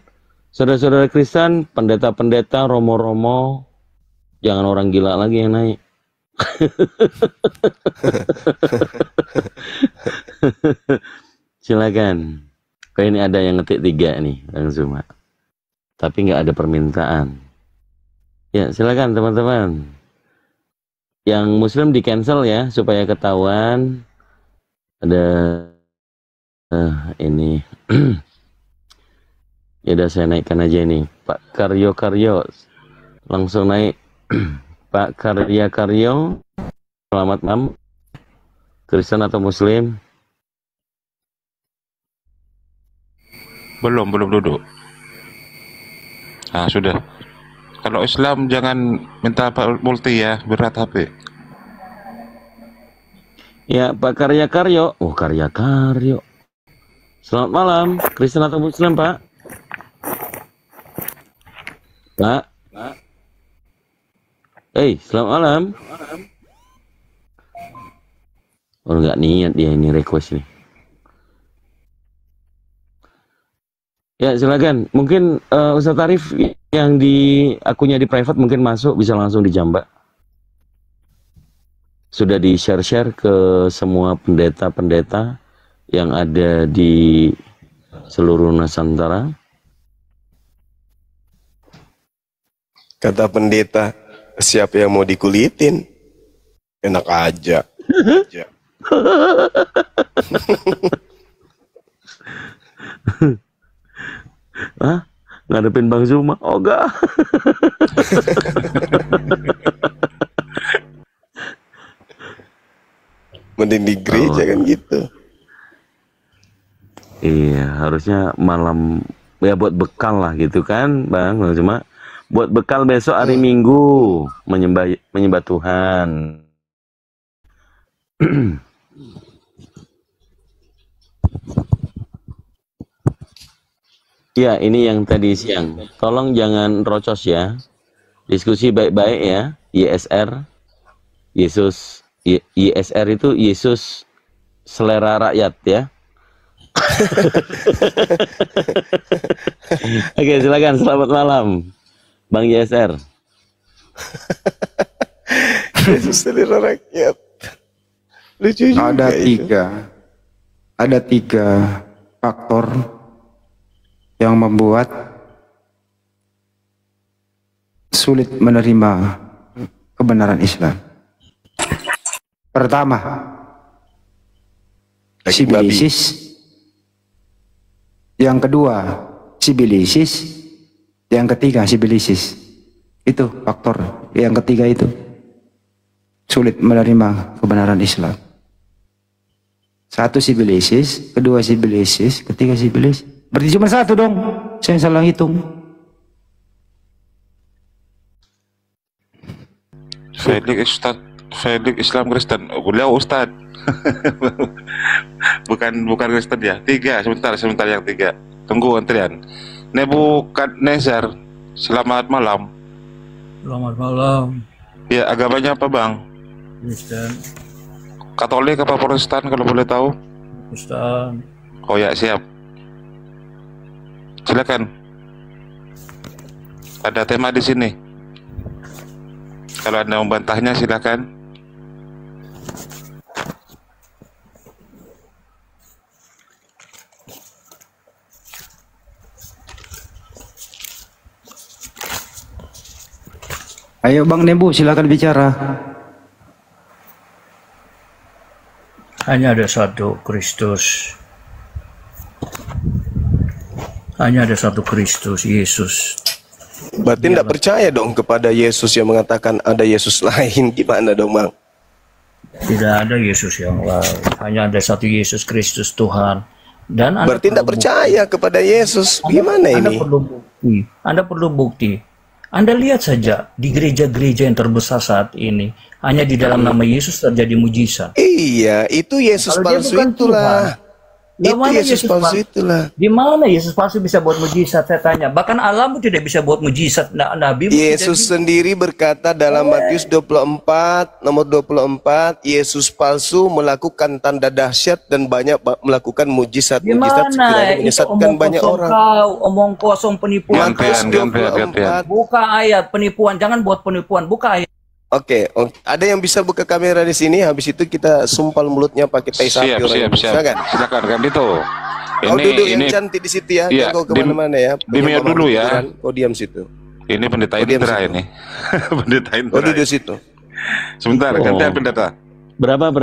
saudara-saudara Kristen, pendeta-pendeta, romo-romo, jangan orang gila lagi yang naik. Silakan. Kayak ini ada yang ngetik 3 nih, langsung Mak. Tapi nggak ada permintaan. Ya, silakan teman-teman. Yang Muslim di cancel ya, supaya ketahuan. Ada ini. Ya udah saya naikkan aja ini. Pak Karyo, langsung naik. Pak Karyo, selamat malam. Kristen atau Muslim? Belum duduk. Ah, sudah. Kalau Islam jangan minta multi ya, berat HP. Ya, Pak Karyo. Oh, Karyo. Selamat malam, Kristen atau Muslim, Pak? Pak. Selamat malam. Oh, nggak niat dia ini request nih. Ya, silakan. Mungkin Ustaz Arif yang di akunnya di private mungkin masuk, bisa langsung dijambak. Sudah di-share ke semua pendeta-pendeta yang ada di seluruh Nusantara. Kata pendeta, siapa yang mau dikulitin? Enak aja. Hah? Ngadepin Bang Zuma? Oh enggak. Mending di gereja kan gitu. Iya, harusnya malam ya buat bekal lah gitu kan, Bang Zuma. Buat bekal besok hari Minggu menyembah Tuhan. Ya, ini yang tadi siang. Tolong jangan rocos ya. Diskusi baik-baik ya. YSR. Yesus. YSR itu Yesus selera rakyat ya. Oke, silakan. Selamat malam, Bang YSR. Yesus selera rakyat. Lucu juga ada tiga faktor yang membuat sulit menerima kebenaran Islam. Pertama, sibilisis. Yang kedua, sibilisis. Yang ketiga, sibilisis. Itu faktor yang ketiga itu. Sulit menerima kebenaran Islam. Satu sibilisis, kedua sibilisis, ketiga sibilisis. Berarti cuma satu dong. Saya salah hitung. Felix Islam Kristen. Beliau Ustad. bukan Kristen ya. 3, sebentar yang 3. Tunggu antrian. Nebukadnezar. Selamat malam. Selamat malam. Ya, agamanya apa, Bang? Kristen. Katolik apa Protestan kalau boleh tahu? Kristen. Oh ya, siap. Silakan. Ada tema di sini. Kalau Anda membantahnya silakan. Ayo Bang Nebu, silakan bicara. Hanya ada satu Kristus. Hanya ada satu Kristus, Yesus. Berarti tidak percaya dong kepada Yesus yang mengatakan ada Yesus lain. Gimana dong, Bang? Tidak ada Yesus yang lain. Hanya ada satu Yesus Kristus Tuhan Dan Anda berarti tidak percaya kepada Yesus. Gimana Anda ini? perlu bukti. Anda perlu bukti. Anda lihat saja di gereja-gereja yang terbesar saat ini, hanya di dalam nama Yesus terjadi mujizat. Iya, itu Yesus Kalau dia palsu bukan itulah. Di Itu mana Yesus palsu itulah. Di mana Yesus palsu bisa buat mujizat? Saya tanya. Bahkan Allahmu tidak bisa buat mujizat. Nabi Yesus sendiri berkata dalam Matius 24 nomor 24, Yesus palsu melakukan tanda dahsyat dan banyak melakukan mujizat-mujizat sekiranya menyesatkan banyak orang. Omong kosong penipuan. Matius 24. Buka ayat penipuan, jangan buat penipuan. Buka ayat. Oke, ada yang bisa buka kamera di sini? Habis itu kita sumpal mulutnya pakai tai sapi. Siap. Silakan kan itu. Kau duduk yang cantik di situ ya. Iya, Kau kemana-mana ya. Di mute dulu ya. Kau diam situ. Ini pendeta Indra ini. Pendeta Indra. Kau duduk situ. Sebentar, gantian pendeta. Berapa?